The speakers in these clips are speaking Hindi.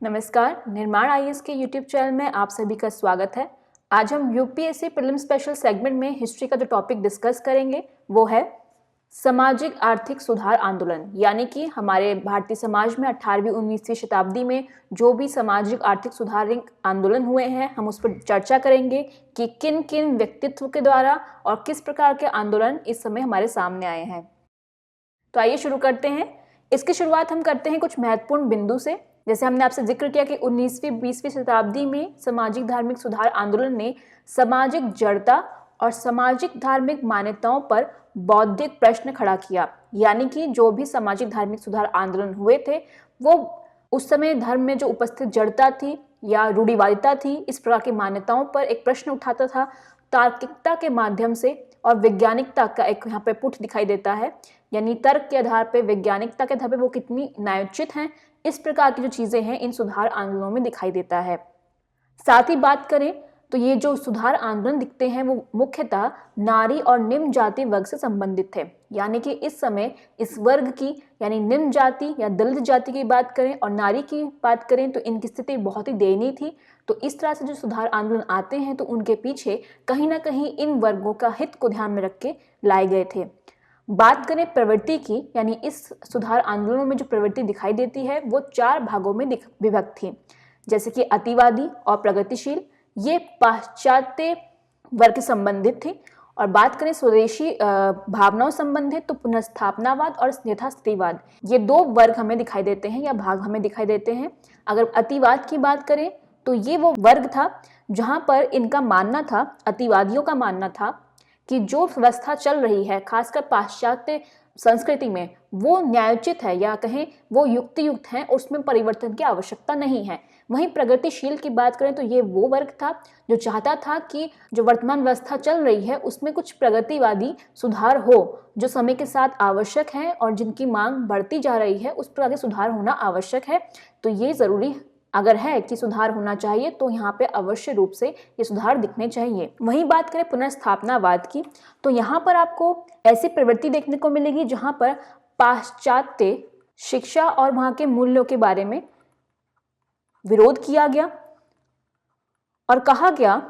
नमस्कार, निर्माण आईएएस के यूट्यूब चैनल में आप सभी का स्वागत है। आज हम यूपीएससी प्रीलिम्स स्पेशल सेगमेंट में हिस्ट्री का जो टॉपिक डिस्कस करेंगे वो है सामाजिक आर्थिक सुधार आंदोलन। यानी कि हमारे भारतीय समाज में 18वीं 19वीं शताब्दी में जो भी सामाजिक आर्थिक सुधार आंदोलन हुए हैं, हम उस पर चर्चा करेंगे कि किन किन व्यक्तित्व के द्वारा और किस प्रकार के आंदोलन इस समय हमारे सामने आए हैं। तो आइए शुरू करते हैं। इसकी शुरुआत हम करते हैं कुछ महत्वपूर्ण बिंदु से। जैसे हमने आपसे जिक्र किया कि 19वीं 20वीं शताब्दी में सामाजिक धार्मिक सुधार आंदोलन ने सामाजिक जड़ता और सामाजिक धार्मिक मान्यताओं पर बौद्धिक प्रश्न खड़ा किया। यानी कि जो भी सामाजिक धार्मिक सुधार आंदोलन हुए थे वो उस समय धर्म में जो उपस्थित जड़ता थी या रूढ़िवादिता थी, इस प्रकार की मान्यताओं पर एक प्रश्न उठाता था। तार्किकता के माध्यम से और वैज्ञानिकता का एक यहाँ पे पुट दिखाई देता है, यानी तर्क के आधार पे, वैज्ञानिकता के आधार पे वो कितनी न्यायोचित हैं, इस प्रकार की जो चीजें हैं इन सुधार आंदोलनों में दिखाई देता है। साथ ही बात करें तो ये जो सुधार आंदोलन दिखते हैं वो मुख्यतः नारी और निम्न जाति वर्ग से संबंधित थे। यानी कि इस समय इस वर्ग की यानी निम्न जाति या दलित जाति की बात करें और नारी की बात करें तो इनकी स्थिति बहुत ही दयनीय थी। तो इस तरह से जो सुधार आंदोलन आते हैं तो उनके पीछे कहीं ना कहीं इन वर्गों का हित को ध्यान में रख के लाए गए थे। बात करें प्रवृत्ति की, यानी इस सुधार आंदोलनों में जो प्रवृत्ति दिखाई देती है वो 4 भागों में विभक्त थी। जैसे कि अतिवादी और प्रगतिशील, ये पाश्चात्य वर्ग से संबंधित थी। और बात करें स्वदेशी भावनाओं संबंधित तो पुनर्स्थापनावाद और यथास्थितिवाद, ये 2 वर्ग हमें दिखाई देते हैं या भाग हमें दिखाई देते हैं। अगर अतिवाद की बात करें तो ये वो वर्ग था जहां पर इनका मानना था, अतिवादियों का मानना था कि जो व्यवस्था चल रही है खासकर पाश्चात्य संस्कृति में वो न्यायोचित है या कहें वो युक्त है, उसमें परिवर्तन की आवश्यकता नहीं है। वहीं प्रगतिशील की बात करें तो ये वो वर्ग था जो चाहता था कि जो वर्तमान व्यवस्था चल रही है उसमें कुछ प्रगतिवादी सुधार हो जो समय के साथ आवश्यक है और जिनकी मांग बढ़ती जा रही है, उस प्रकार के सुधार होना आवश्यक है। तो ये जरूरी अगर है कि सुधार होना चाहिए तो यहाँ पे अवश्य रूप से ये सुधार दिखने चाहिए। वहीं बात करें पुनर्स्थापनावाद की तो यहाँ पर आपको ऐसी प्रवृत्ति देखने को मिलेगी जहाँ पर पाश्चात्य शिक्षा और वहाँ के मूल्यों के बारे में विरोध किया गया और कहा गया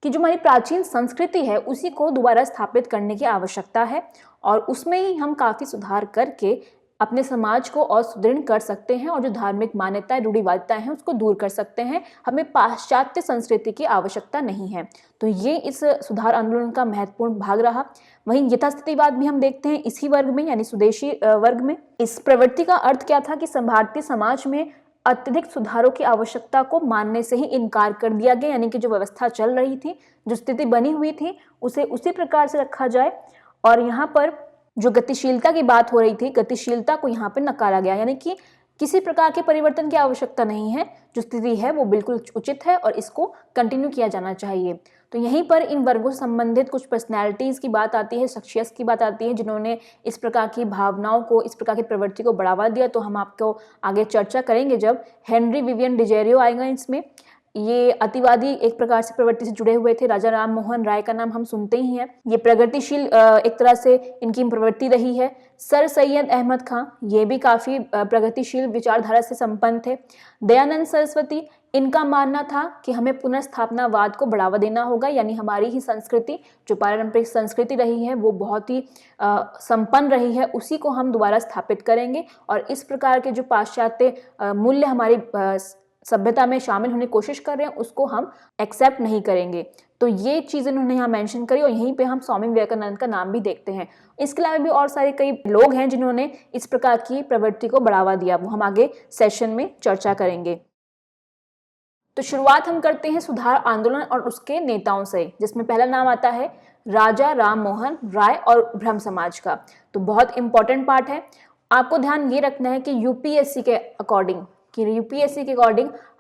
कि जो हमारी प्राचीन संस्कृति है उसी को दोबारा स्थापित करने की आवश्यकता है और उसमें ही हम काफी सुधार करके अपने समाज को और सुदृढ़ कर सकते हैं और जो धार्मिक मान्यताएं रूढ़िवादिताएं हैं उसको दूर कर सकते हैं। हमें पाश्चात्य संस्कृति की आवश्यकता नहीं है। तो ये इस सुधार आंदोलन का महत्वपूर्ण भाग रहा। वहीं यथास्थितिवाद भी हम देखते हैं इसी वर्ग में यानी स्वदेशी वर्ग में। इस प्रवृत्ति का अर्थ क्या था कि भारतीय समाज में अत्यधिक सुधारों की आवश्यकता को मानने से ही इनकार कर दिया गया। यानी कि जो व्यवस्था चल रही थी, जो स्थिति बनी हुई थी, उसे उसी प्रकार से रखा जाए और यहाँ पर जो गतिशीलता की बात हो रही थी, गतिशीलता को यहाँ पे नकारा गया। यानी कि किसी प्रकार के परिवर्तन की आवश्यकता नहीं है, जो स्थिति है वो बिल्कुल उचित है और इसको कंटिन्यू किया जाना चाहिए। तो यहीं पर इन वर्गों से संबंधित कुछ पर्सनैलिटीज की बात आती है, शख्सियत की बात आती है जिन्होंने इस प्रकार की भावनाओं को, इस प्रकार की प्रवृत्ति को बढ़ावा दिया। तो हम आपको आगे चर्चा करेंगे जब हेनरी विवियन डिजेरियो आएगा इसमें। ये अतिवादी एक प्रकार से प्रवृत्ति से जुड़े हुए थे। राजा राम मोहन राय का नाम हम सुनते ही हैं। ये प्रगतिशील एक तरह से इनकी प्रवृत्ति रही है। सर सैयद अहमद खां, ये भी काफी प्रगतिशील विचारधारा से संपन्न थे। दयानंद सरस्वती, इनका मानना था कि हमें पुनर्स्थापनावाद को बढ़ावा देना होगा, यानी हमारी ही संस्कृति जो पारंपरिक संस्कृति रही है वो बहुत ही संपन्न रही है, उसी को हम दोबारा स्थापित करेंगे और इस प्रकार के जो पाश्चात्य मूल्य हमारी सभ्यता में शामिल होने की कोशिश कर रहे हैं उसको हम एक्सेप्ट नहीं करेंगे। तो ये चीज़ इन्होंने यहाँ मेंशन करी और यहीं पे हम स्वामी विवेकानंद का नाम भी देखते हैं। इसके अलावा भी और सारे कई लोग हैं जिन्होंने इस प्रकार की प्रवृत्ति को बढ़ावा दिया, वो हम आगे सेशन में चर्चा करेंगे। तो शुरुआत हम करते हैं सुधार आंदोलन और उसके नेताओं से, जिसमें पहला नाम आता है राजा राम मोहन राय और ब्रह्म समाज का। तो बहुत इंपॉर्टेंट पार्ट है। आपको ध्यान ये रखना है कि यूपीएससी के अकॉर्डिंग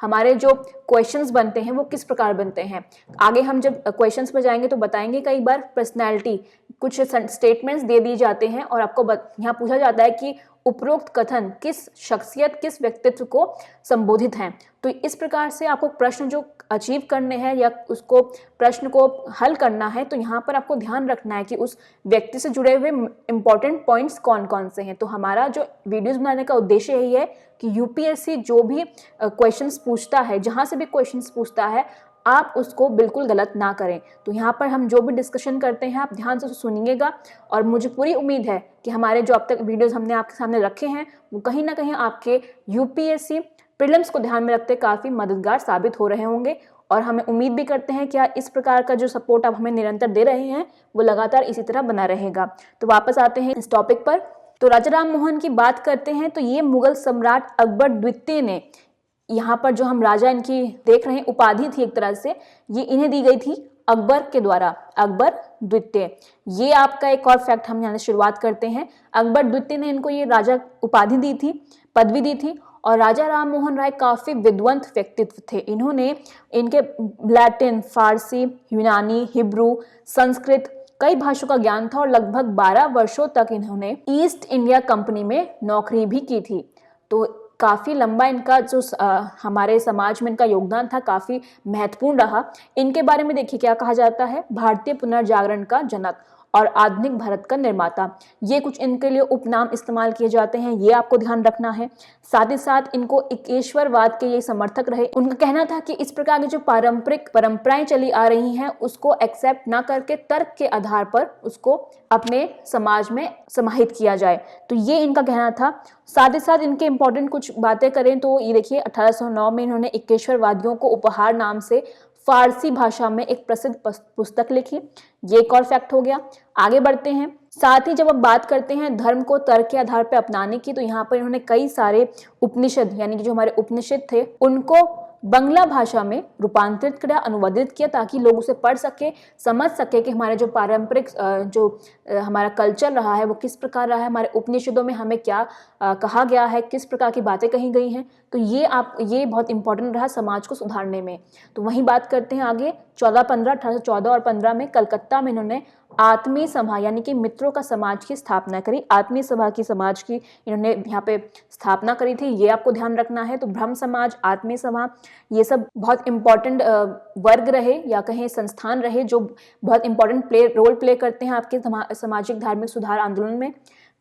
हमारे जो क्वेश्चंस बनते हैं वो किस प्रकार बनते हैं। आगे हम जब क्वेश्चंस पर जाएंगे तो बताएंगे। कई बार पर्सनैलिटी कुछ स्टेटमेंट्स दे दिए जाते हैं और आपको यहाँ पूछा जाता है कि उपरोक्त कथन किस शख्सियत, किस व्यक्तित्व को संबोधित हैं। तो इस प्रकार से आपको प्रश्न जो अचीव करने हैं या उसको प्रश्न को हल करना है, तो यहाँ पर आपको ध्यान रखना है कि उस व्यक्ति से जुड़े हुए इंपॉर्टेंट पॉइंट्स कौन कौन से हैं। तो हमारा जो वीडियोस बनाने का उद्देश्य यही है कि यूपीएससी जो भी क्वेश्चंस पूछता है, जहाँ से भी क्वेश्चंस पूछता है, आप उसको बिल्कुल गलत ना करें। तो यहाँ पर हम जो भी डिस्कशन करते हैं आप ध्यान से सुनिएगा, और मुझे पूरी उम्मीद है कि हमारे जो अब तक वीडियोस हमने आपके सामने रखे हैं वो कहीं ना कहीं आपके यूपीएससी प्रीलिम्स को ध्यान में रखते काफ़ी मददगार साबित हो रहे होंगे। और हमें उम्मीद भी करते हैं कि इस प्रकार का जो सपोर्ट आप हमें निरंतर दे रहे हैं वो लगातार इसी तरह बना रहेगा। तो वापस आते हैं इस टॉपिक पर। तो राजा राम मोहन की बात करते हैं तो ये मुगल सम्राट अकबर द्वितीय ने, यहाँ पर जो हम राजा इनकी देख रहे हैं उपाधि थी एक तरह से, ये इन्हें दी गई थी अकबर के द्वारा, अकबर द्वितीय। ये आपका एक और फैक्ट हम यहाँ से शुरुआत करते हैं। अकबर द्वितीय ने इनको ये राजा उपाधि दी थी, पदवी दी थी। और राजा राम मोहन राय काफ़ी विद्वंत व्यक्तित्व थे। इन्होंने इनके लैटिन, फारसी, यूनानी, हिब्रू, संस्कृत कई भाषाओं का ज्ञान था, और लगभग 12 वर्षों तक इन्होंने ईस्ट इंडिया कंपनी में नौकरी भी की थी। तो काफ़ी लंबा इनका जो हमारे समाज में इनका योगदान था काफ़ी महत्वपूर्ण रहा। इनके बारे में देखिए क्या कहा जाता है, भारतीय पुनर्जागरण का जनक और आधुनिक भारत का निर्माता। ये कुछ इनके लिए उपनाम इस्तेमाल किए जाते हैं, ये आपको ध्यान रखना है। साथ ही साथ इनको एकेश्वरवाद के ये समर्थक रहे। उनका कहना था कि इस प्रकार की जो पारंपरिक परंपराएं चली आ रही हैं उसको एक्सेप्ट ना करके तर्क के आधार पर उसको अपने समाज में समाहित किया जाए। तो ये इनका कहना था। साथ ही साथ इनके इंपॉर्टेंट कुछ बातें करें तो ये देखिए 1809 में इन्होंने एकेश्वरवादियों को उपहार नाम से फारसी भाषा में एक प्रसिद्ध पुस्तक लिखी। ये एक और फैक्ट हो गया। आगे बढ़ते हैं। साथ ही जब हम बात करते हैं धर्म को तर्क के आधार पर अपनाने की, तो यहाँ पर इन्होंने कई सारे उपनिषद यानी कि जो हमारे उपनिषद थे उनको बंगला भाषा में रूपांतरित किया, अनुवादित किया, ताकि लोग उसे पढ़ सके, समझ सके कि हमारे जो पारंपरिक जो हमारा कल्चर रहा है वो किस प्रकार रहा है, हमारे उपनिषदों में हमें क्या कहा गया है, किस प्रकार की बातें कही गई हैं। तो ये बहुत इंपॉर्टेंट रहा समाज को सुधारने में। तो वहीं बात करते हैं आगे 1814 और 15 में कलकत्ता में इन्होंने आत्मीय सभा यानी कि मित्रों का समाज की स्थापना करी। आत्मीय सभा की समाज की इन्होंने यहाँ पे स्थापना करी थी, ये आपको ध्यान रखना है। तो ब्रह्म समाज, आत्मीय सभा, ये सब बहुत इंपॉर्टेंट वर्ग रहे या कहें संस्थान रहे जो बहुत इंपॉर्टेंट रोल प्ले करते हैं आपके सामाजिक धार्मिक सुधार आंदोलन में।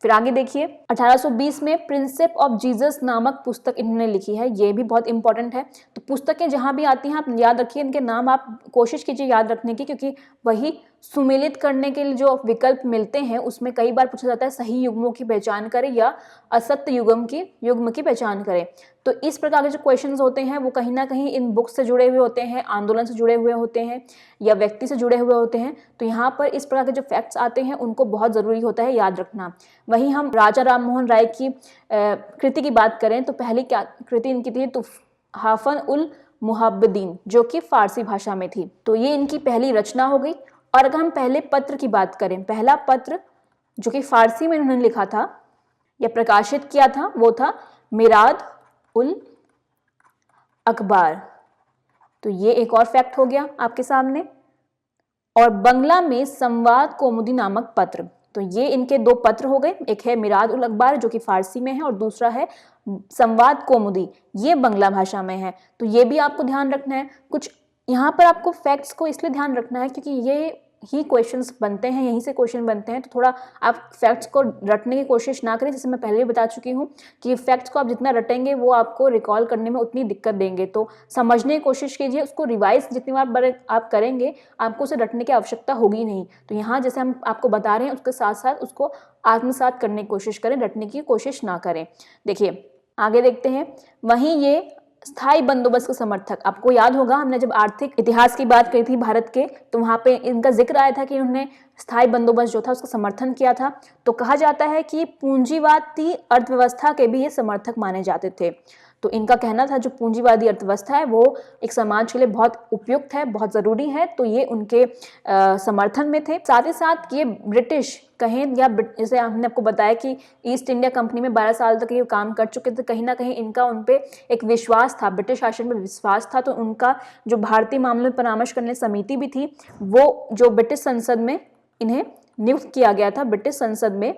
फिर आगे देखिए 1820 में प्रिंसिप ऑफ जीसस नामक पुस्तक इन्होंने लिखी है, ये भी बहुत इंपॉर्टेंट है। तो पुस्तकें जहां भी आती हैं आप याद रखिए इनके नाम, आप कोशिश कीजिए याद रखने की, क्योंकि वही सुमेलित करने के लिए जो विकल्प मिलते हैं उसमें कई बार पूछा जाता है सही युग्मों की पहचान करें या असत्य युग्म की पहचान करें। तो इस प्रकार के जो क्वेश्चंस होते हैं वो कहीं ना कहीं इन बुक्स से जुड़े हुए होते हैं, आंदोलन से जुड़े हुए होते हैं या व्यक्ति से जुड़े हुए होते हैं। तो यहाँ पर इस प्रकार के जो फैक्ट्स आते हैं उनको बहुत ज़रूरी होता है याद रखना। वहीं हम राजा राम मोहन राय की कृति की बात करें तो पहली क्या कृति इनकी थी, तुहाफन उल मुहब्बदीन, जो कि फारसी भाषा में थी। तो ये इनकी पहली रचना हो गई। और अगर हम पहले पत्र की बात करें, पहला पत्र जो कि फारसी में उन्होंने लिखा था या प्रकाशित किया था वो था मिराद उल अखबार। तो ये एक और फैक्ट हो गया आपके सामने। और बंगला में संवाद कौमुदी नामक पत्र, तो ये इनके दो पत्र हो गए, एक है मिराद उल अखबार जो कि फारसी में है और दूसरा है संवाद कौमुदी, ये बंगला भाषा में है। तो ये भी आपको ध्यान रखना है। कुछ यहाँ पर आपको फैक्ट्स को इसलिए ध्यान रखना है क्योंकि ये ही क्वेश्चंस बनते हैं, यहीं से क्वेश्चन बनते हैं। तो थोड़ा आप फैक्ट्स को रटने की कोशिश ना करें, जैसे मैं पहले भी बता चुकी हूँ कि फैक्ट्स को आप जितना रटेंगे वो आपको रिकॉल करने में उतनी दिक्कत देंगे। तो समझने की कोशिश कीजिए, उसको रिवाइज जितनी बार आप करेंगे आपको उसे रटने की आवश्यकता होगी नहीं। तो यहाँ जैसे हम आपको बता रहे हैं उसके साथ साथ उसको आत्मसात करने की कोशिश करें, रटने की कोशिश ना करें। देखिए आगे देखते हैं। वहीं ये स्थायी बंदोबस्त के समर्थक, आपको याद होगा हमने जब आर्थिक इतिहास की बात करी थी भारत के, तो वहाँ पे इनका जिक्र आया था कि इन्होंने स्थायी बंदोबस्त जो था उसका समर्थन किया था। तो कहा जाता है कि पूंजीवादी अर्थव्यवस्था के भी ये समर्थक माने जाते थे। तो इनका कहना था जो पूंजीवादी अर्थव्यवस्था है वो एक समाज के लिए बहुत उपयुक्त है, बहुत ज़रूरी है, तो ये उनके समर्थन में थे। साथ ही साथ ये ब्रिटिश कहें या जैसे हमने आपको बताया कि ईस्ट इंडिया कंपनी में 12 साल तक ये काम कर चुके थे, कहीं ना कहीं इनका उन पे एक विश्वास था, ब्रिटिश शासन में विश्वास था। तो उनका जो भारतीय मामलों में परामर्श करने समिति भी थी, वो जो ब्रिटिश संसद में इन्हें नियुक्त किया गया था, ब्रिटिश संसद में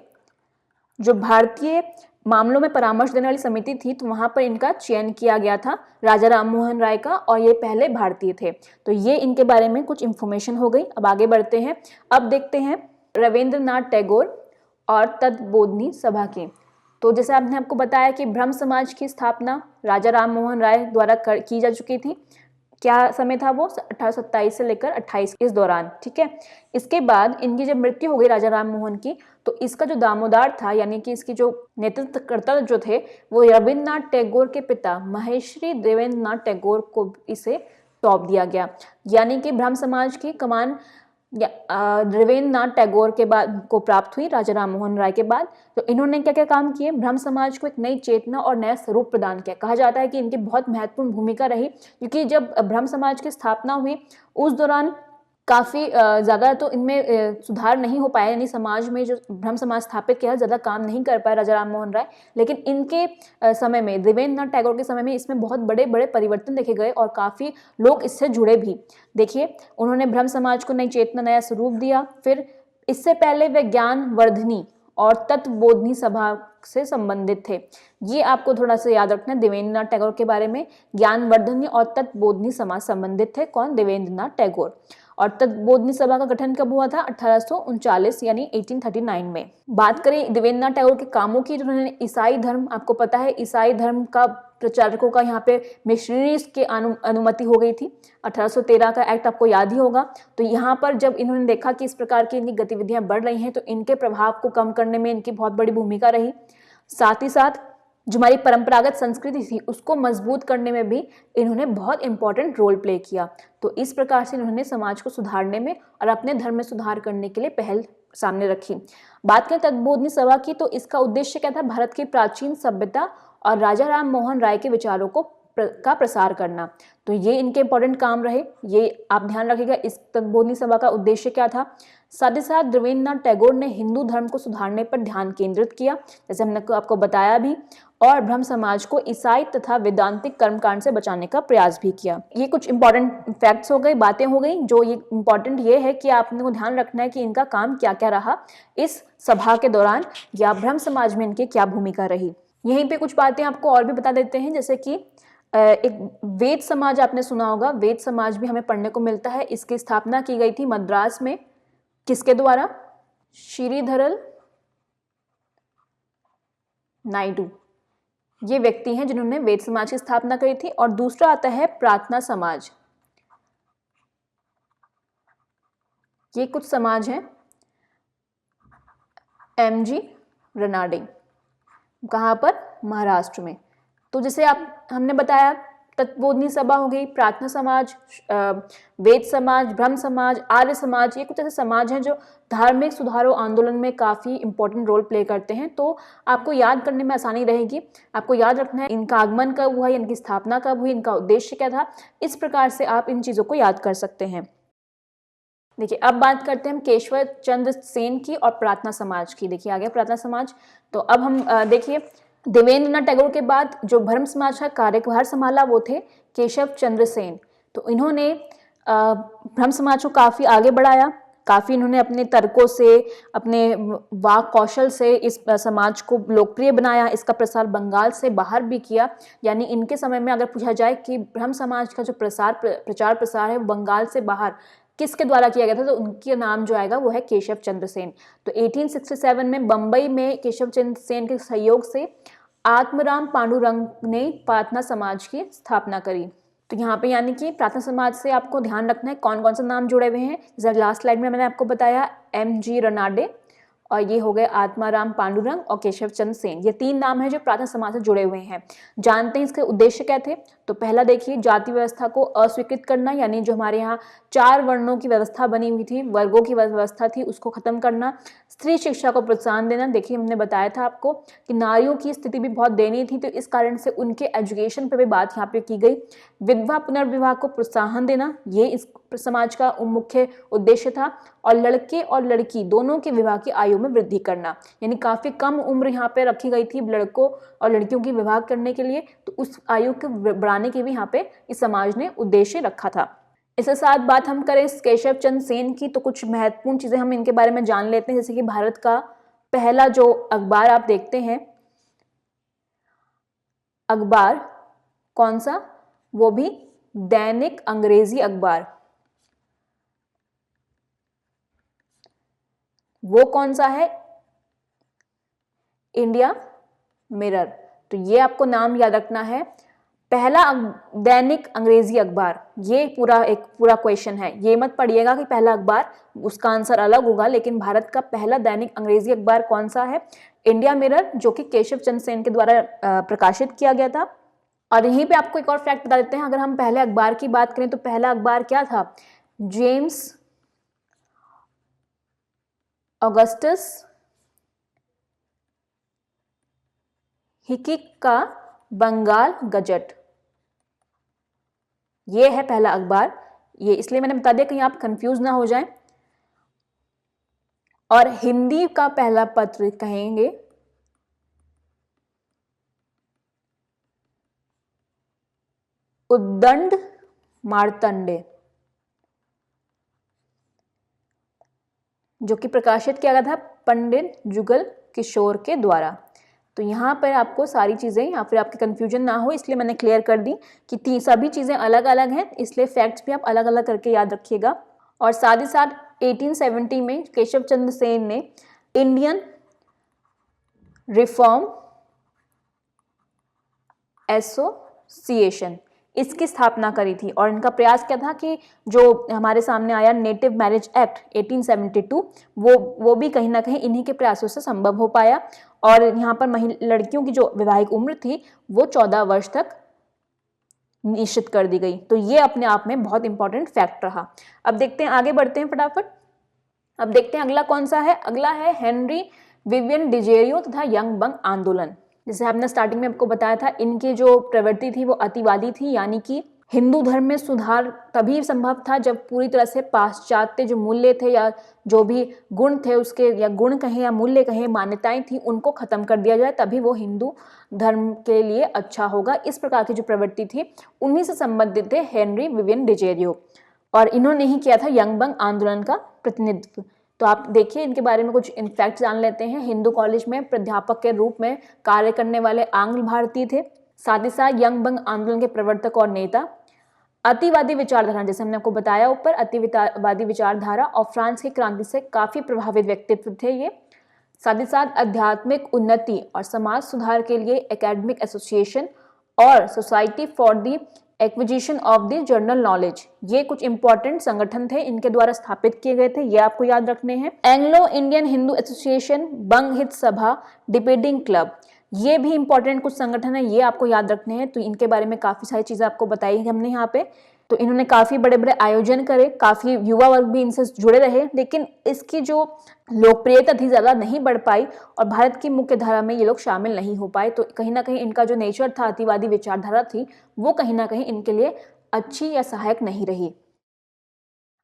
जो भारतीय मामलों में परामर्श देने वाली समिति थी, तो वहां पर इनका चयन किया गया था राजा राम मोहन राय का, और ये पहले भारतीय थे। तो ये इनके बारे में कुछ इंफॉर्मेशन हो गई। अब आगे बढ़ते हैं। अब देखते हैं रविंद्रनाथ टैगोर और तत्बोधिनी सभा की। तो जैसे आपने आपको बताया कि ब्रह्म समाज की स्थापना राजा राम मोहन राय द्वारा की जा चुकी थी। क्या समय था वो? 1827 से लेकर 28 इस दौरान, ठीक है। इसके बाद इनकी जब मृत्यु हो गई राजा राम मोहन की, तो इसका जो दामोदर था, यानी कि इसकी जो नेतृत्वकर्ता जो थे, वो रविन्द्रनाथ टैगोर के पिता महेश्वरी देवेंद्रनाथ टैगोर को इसे सौंप दिया गया। यानी कि ब्रह्म समाज की कमान रविन्द्रनाथ टैगोर के बाद को प्राप्त हुई राजा राम मोहन राय के बाद। तो इन्होंने क्या क्या काम किए? ब्रह्म समाज को एक नई चेतना और नया स्वरूप प्रदान किया। कहा जाता है कि इनकी बहुत महत्वपूर्ण भूमिका रही, क्योंकि जब ब्रह्म समाज की स्थापना हुई उस दौरान काफ़ी ज़्यादा तो इनमें सुधार नहीं हो पाया, यानी समाज में जो ब्रह्म समाज स्थापित किया ज़्यादा काम नहीं कर पाए राजा राम मोहन राय। लेकिन इनके समय में, देवेंद्रनाथ टैगोर के समय में, इसमें बहुत बड़े बड़े परिवर्तन देखे गए और काफ़ी लोग इससे जुड़े भी। देखिए, उन्होंने ब्रह्म समाज को नई चेतना, नया स्वरूप दिया। फिर इससे पहले वे ज्ञान वर्धनी और तत्वबोधिनी सभा से संबंधित थे। ये आपको थोड़ा सा याद रखना है देवेंद्रनाथ टैगोर के बारे में। ज्ञानवर्धनी और तत्वबोधिनी समाज संबंधित थे। कौन? देवेंद्रनाथ टैगोर। और तत्वबोधिनी सभा का गठन कब हुआ था? 1839 यानी 1839 में। बात करें देवेंद्रनाथ टैगोर के कामों की, तो उन्होंने ईसाई धर्म, आपको पता है ईसाई धर्म का प्रचारकों का यहाँ पे मिशनरीज की अनुमति हो गई थी। 1813 का एक्ट आपको याद ही होगा। तो यहाँ पर जब इन्होंने देखा कि इस प्रकार की इनकी गतिविधियां बढ़ रही हैं, तो इनके प्रभाव को कम करने में इनकी बहुत बड़ी भूमिका रही। साथ ही साथ जो हमारी परंपरागत संस्कृति थी उसको मजबूत करने में भी इन्होंने बहुत इंपॉर्टेंट रोल प्ले किया। तो इस प्रकार से इन्होंने समाज को सुधारने में और अपने धर्म में सुधार करने के लिए पहल सामने रखी। बात करें तत्वबोधिनी सभा की, तो इसका उद्देश्य क्या था? भारत की प्राचीन सभ्यता और राजा राम मोहन राय के विचारों को का प्रसार करना। तो ये इनके इंपॉर्टेंट काम रहे, ये आप ध्यान रखिएगा। इस तत्वबोधिनी सभा का उद्देश्य क्या था? साथ ही साथ देवेंद्रनाथ टैगोर ने हिंदू धर्म को सुधारने पर ध्यान केंद्रित किया, जैसे हमने आपको बताया भी, और ब्रह्म समाज को ईसाई तथा वेदांतिक कर्मकांड से बचाने का प्रयास भी किया। ये कुछ इंपॉर्टेंट फैक्ट्स हो गए, बातें हो गई। जो ये इंपॉर्टेंट ये है कि आपने को ध्यान रखना है कि इनका काम क्या क्या रहा इस सभा के दौरान, या ब्रह्म समाज में इनकी क्या भूमिका रही। यहीं पे कुछ बातें आपको और भी बता देते हैं, जैसे कि एक वेद समाज आपने सुना होगा। वेद समाज भी हमें पढ़ने को मिलता है। इसकी स्थापना की गई थी मद्रास में। किसके द्वारा? श्रीधरल नायडू, ये व्यक्ति हैं जिन्होंने वेद समाज की स्थापना करी थी। और दूसरा आता है प्रार्थना समाज। ये कुछ समाज हैं, एमजी रनाडे, कहाँ पर? महाराष्ट्र में। तो जैसे हमने बताया, तत्वबोधिनी सभा हो गई, प्रार्थना समाज, वेद समाज, ब्रह्म समाज, आर्य समाज, ये कुछ ऐसे समाज हैं जो धार्मिक सुधारों आंदोलन में काफ़ी इंपॉर्टेंट रोल प्ले करते हैं। तो आपको याद करने में आसानी रहेगी। आपको याद रखना है इनका आगमन कब हुआ, इनकी स्थापना कब हुई, इनका उद्देश्य क्या था। इस प्रकार से आप इन चीज़ों को याद कर सकते हैं। देखिए, अब बात करते हैं हम केशव चंद्र सेन की और प्रार्थना समाज की। देखिए, आ गया प्रार्थना समाज। तो अब हम देखिए, देवेंद्रनाथ टैगोर के बाद जो ब्रह्म समाज का कार्यभार संभाला वो थे केशव चंद्र सेन। तो इन्होंने ब्रह्म समाज को काफ़ी आगे बढ़ाया। काफ़ी इन्होंने अपने तर्कों से, अपने वाक कौशल से इस समाज को लोकप्रिय बनाया। इसका प्रसार बंगाल से बाहर भी किया। यानी इनके समय में अगर पूछा जाए कि ब्रह्म समाज का जो प्रचार प्रसार है वो बंगाल से बाहर किसके द्वारा किया गया था, तो उनका नाम जो आएगा वो है केशव चंद्र सेन। तो 1867 में बंबई में केशव चंद्र सेन के सहयोग से आत्मराम पांडुरंग ने प्रार्थना समाज की स्थापना करी। तो यहाँ पे यानी कि प्रार्थना समाज से आपको ध्यान रखना है कौन कौन से नाम जुड़े हुए हैं। जैसे लास्ट स्लाइड में मैंने आपको बताया, एमजी रनाडे, और ये हो गए आत्माराम पांडुरंग और केशव चंद्र सेन। ये तीन नाम हैं जो प्रार्थना समाज से जुड़े हुए हैं। जानते हैं इसके उद्देश्य क्या थे? तो पहला देखिए, जाति व्यवस्था को अस्वीकृत करना, यानी जो हमारे यहाँ 4 वर्णों की व्यवस्था बनी हुई थी, वर्गों की व्यवस्था थी, उसको खत्म करना। स्त्री शिक्षा को प्रोत्साहन देना। देखिए, हमने बताया था आपको कि नारियों की स्थिति भी बहुत दयनीय थी, तो इस कारण से उनके एजुकेशन पर भी बात यहाँ पे की गई। विधवा पुनर्विवाह को प्रोत्साहन देना, ये इस समाज का मुख्य उद्देश्य था। और लड़के और लड़की दोनों के विवाह की आयु में वृद्धि करना, यानी काफ़ी कम उम्र यहाँ पे रखी गई थी लड़कों और लड़कियों की विवाह करने के लिए, तो उस आयु को बढ़ाने के भी यहाँ पे इस समाज ने उद्देश्य रखा था। इसके साथ बात हम करें केशव चंद्र सेन की, तो कुछ महत्वपूर्ण चीज़ें हम इनके बारे में जान लेते हैं। जैसे कि भारत का पहला जो अखबार आप देखते हैं अखबार कौन सा, वो भी दैनिक अंग्रेजी अखबार, वो कौन सा है, इंडिया मिरर। तो ये आपको नाम याद रखना है। पहला दैनिक अंग्रेजी अखबार, ये पूरा क्वेश्चन है, ये मत पढ़िएगा कि पहला अखबार, उसका आंसर अलग होगा, लेकिन भारत का पहला दैनिक अंग्रेजी अखबार कौन सा है, इंडिया मिरर, जो कि केशव चंद्र सेन के द्वारा प्रकाशित किया गया था। और यहीं पे आपको एक और फैक्ट बता देते हैं, अगर हम पहले अखबार की बात करें तो पहला अखबार क्या था, जेम्स ऑगस्टस हिकिक का बंगाल गजट, ये है पहला अखबार। ये इसलिए मैंने बता दिया कहीं आप कंफ्यूज ना हो जाएं। और हिंदी का पहला पत्र कहेंगे उद्दंड मार्तंडे, जो कि प्रकाशित किया गया था पंडित जुगल किशोर के द्वारा। तो यहाँ पर आपको सारी चीज़ें या फिर आपकी कंफ्यूजन ना हो इसलिए मैंने क्लियर कर दी कि सभी चीज़ें अलग अलग हैं, इसलिए फैक्ट्स भी आप अलग अलग करके याद रखिएगा। और साथ ही साथ 1870 में केशव चंद्र सेन ने इंडियन रिफॉर्म एसोसिएशन, इसकी स्थापना करी थी। और इनका प्रयास क्या था कि जो हमारे सामने आया नेटिव मैरिज एक्ट 1872, वो भी कहीं ना कहीं इन्हीं के प्रयासों से संभव हो पाया। और यहाँ पर लड़कियों की जो वैवाहिक उम्र थी वो 14 वर्ष तक निश्चित कर दी गई। तो ये अपने आप में बहुत इंपॉर्टेंट फैक्ट रहा। अब देखते हैं, आगे बढ़ते हैं फटाफट। अब देखते हैं अगला कौन सा है। अगला है हेनरी विवियन डिजेरियो तथा यंग बंग आंदोलन। जैसे हमने स्टार्टिंग में आपको बताया था, इनकी जो प्रवृत्ति थी वो अतिवादी थी, यानी कि हिंदू धर्म में सुधार तभी संभव था जब पूरी तरह से पाश्चात्य जो मूल्य थे या जो भी गुण थे उसके, या गुण कहें या मूल्य कहें, मान्यताएं थी, उनको खत्म कर दिया जाए, तभी वो हिंदू धर्म के लिए अच्छा होगा। इस प्रकार की जो प्रवृत्ति थी उन्हीं से संबंधित थे हेनरी विवियन डिजेरियो, और इन्होंने ही किया था यंग बंग आंदोलन का प्रतिनिधित्व। तो आप देखिए इनके बारे में कुछ इनफैक्ट जान लेते हैं। हिंदू कॉलेज में प्राध्यापक के रूप में कार्य करने वाले आंग्ल भारतीय थे। साथ ही साथ यंग बंग आंदोलन के प्रवर्तक और नेता, अतिवादी विचारधारा, जैसे हमने आपको बताया ऊपर, अतिवादी विचारधारा और फ्रांस की क्रांति से काफी प्रभावित व्यक्तित्व थे ये। साथ ही साथ आध्यात्मिक उन्नति और समाज सुधार के लिए एकेडमिक एसोसिएशन और society for the acquisition of the general knowledge, ये कुछ इंपॉर्टेंट संगठन थे, इनके द्वारा स्थापित किए गए थे, ये आपको याद रखने हैं। एंग्लो इंडियन हिंदू एसोसिएशन, बंग हित सभा, डिबेटिंग क्लब, ये भी इंपॉर्टेंट कुछ संगठन है, ये आपको याद रखने हैं। तो इनके बारे में काफी सारी चीजें आपको बताई हमने यहाँ पे। तो इन्होंने काफी बड़े बड़े आयोजन करे, काफी युवा वर्ग भी इनसे जुड़े रहे, लेकिन इसकी जो लोकप्रियता थी ज्यादा नहीं बढ़ पाई और भारत की मुख्य धारा में ये लोग शामिल नहीं हो पाए। तो कहीं ना कहीं इनका जो नेचर था, अतिवादी विचारधारा थी, वो कहीं ना कहीं इनके लिए अच्छी या सहायक नहीं रही।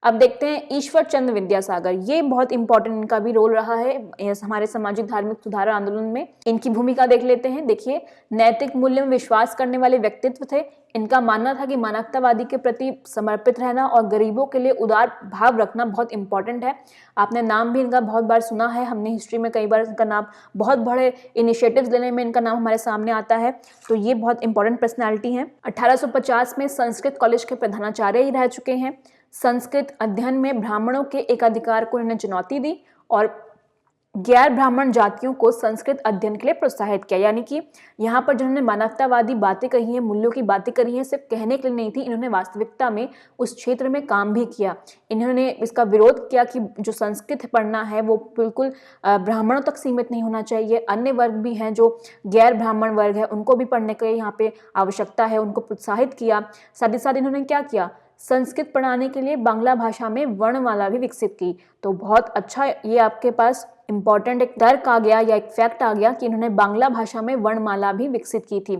अब देखते हैं ईश्वर चंद्र विद्यासागर, ये बहुत इंपॉर्टेंट इनका भी रोल रहा है हमारे सामाजिक धार्मिक सुधार आंदोलन में। इनकी भूमिका देख लेते हैं। देखिए, नैतिक मूल्य में विश्वास करने वाले व्यक्तित्व थे। इनका मानना था कि मानवतावादी के प्रति समर्पित रहना और गरीबों के लिए उदार भाव रखना बहुत इंपॉर्टेंट है। आपने नाम भी इनका बहुत बार सुना है, हमने हिस्ट्री में कई बार इनका नाम, बहुत बड़े इनिशिएटिव्स लेने में इनका नाम हमारे सामने आता है। तो ये बहुत इंपॉर्टेंट पर्सनैलिटी है। 1850 में संस्कृत कॉलेज के प्रधानाचार्य ही रह चुके हैं। संस्कृत अध्ययन में ब्राह्मणों के एकाधिकार को इन्होंने चुनौती दी और गैर ब्राह्मण जातियों को संस्कृत अध्ययन के लिए प्रोत्साहित किया। यानी कि यहाँ पर जिन्होंने मानवतावादी बातें कही हैं, मूल्यों की बातें करी हैं, सिर्फ कहने के लिए नहीं थी, इन्होंने वास्तविकता में उस क्षेत्र में काम भी किया। इन्होंने इसका विरोध किया कि जो संस्कृत पढ़ना है वो बिल्कुल ब्राह्मणों तक सीमित नहीं होना चाहिए, अन्य वर्ग भी हैं जो गैर ब्राह्मण वर्ग है उनको भी पढ़ने की यहाँ पे आवश्यकता है, उनको प्रोत्साहित किया। साथ ही साथ इन्होंने क्या किया, संस्कृत पढ़ाने के लिए बांग्ला भाषा में वर्णमाला भी विकसित की। तो बहुत अच्छा ये आपके पास इंपॉर्टेंट एक तर्क आ गया या एक फैक्ट आ गया कि इन्होंने बांग्ला भाषा में वर्णमाला भी विकसित की थी।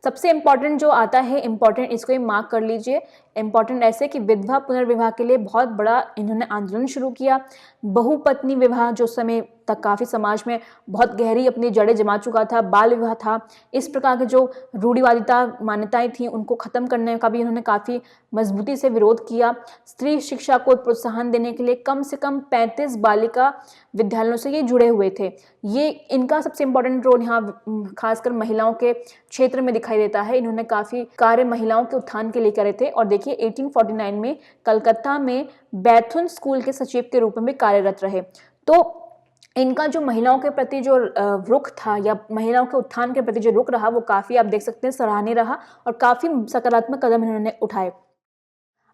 सबसे इंपॉर्टेंट जो आता है, इंपॉर्टेंट इसको ही मार्क कर लीजिए, इम्पॉर्टेंट ऐसे कि विधवा पुनर्विवाह के लिए बहुत बड़ा इन्होंने आंदोलन शुरू किया। बहुपत्नी विवाह जो समय तक काफ़ी समाज में बहुत गहरी अपनी जड़ें जमा चुका था, बाल विवाह था, इस प्रकार के जो रूढ़िवादिता मान्यताएं थी उनको ख़त्म करने का भी इन्होंने काफ़ी मजबूती से विरोध किया। स्त्री शिक्षा को प्रोत्साहन देने के लिए कम से कम 35 बालिका विद्यालयों से ये जुड़े हुए थे। ये इनका सबसे इम्पोर्टेंट रोल यहाँ खासकर महिलाओं के क्षेत्र में दिखाई देता है। इन्होंने काफ़ी कार्य महिलाओं के उत्थान के लिए करे थे। और देखिए 1849 में कलकत्ता में बैथुन स्कूल के सचिव के रूप में कार्यरत रहे। तो इनका जो महिलाओं के प्रति जो रुख था या महिलाओं के उत्थान के प्रति जो रुख रहा वो काफ़ी आप देख सकते हैं सराहनीय रहा और काफ़ी सकारात्मक कदम इन्होंने उठाए।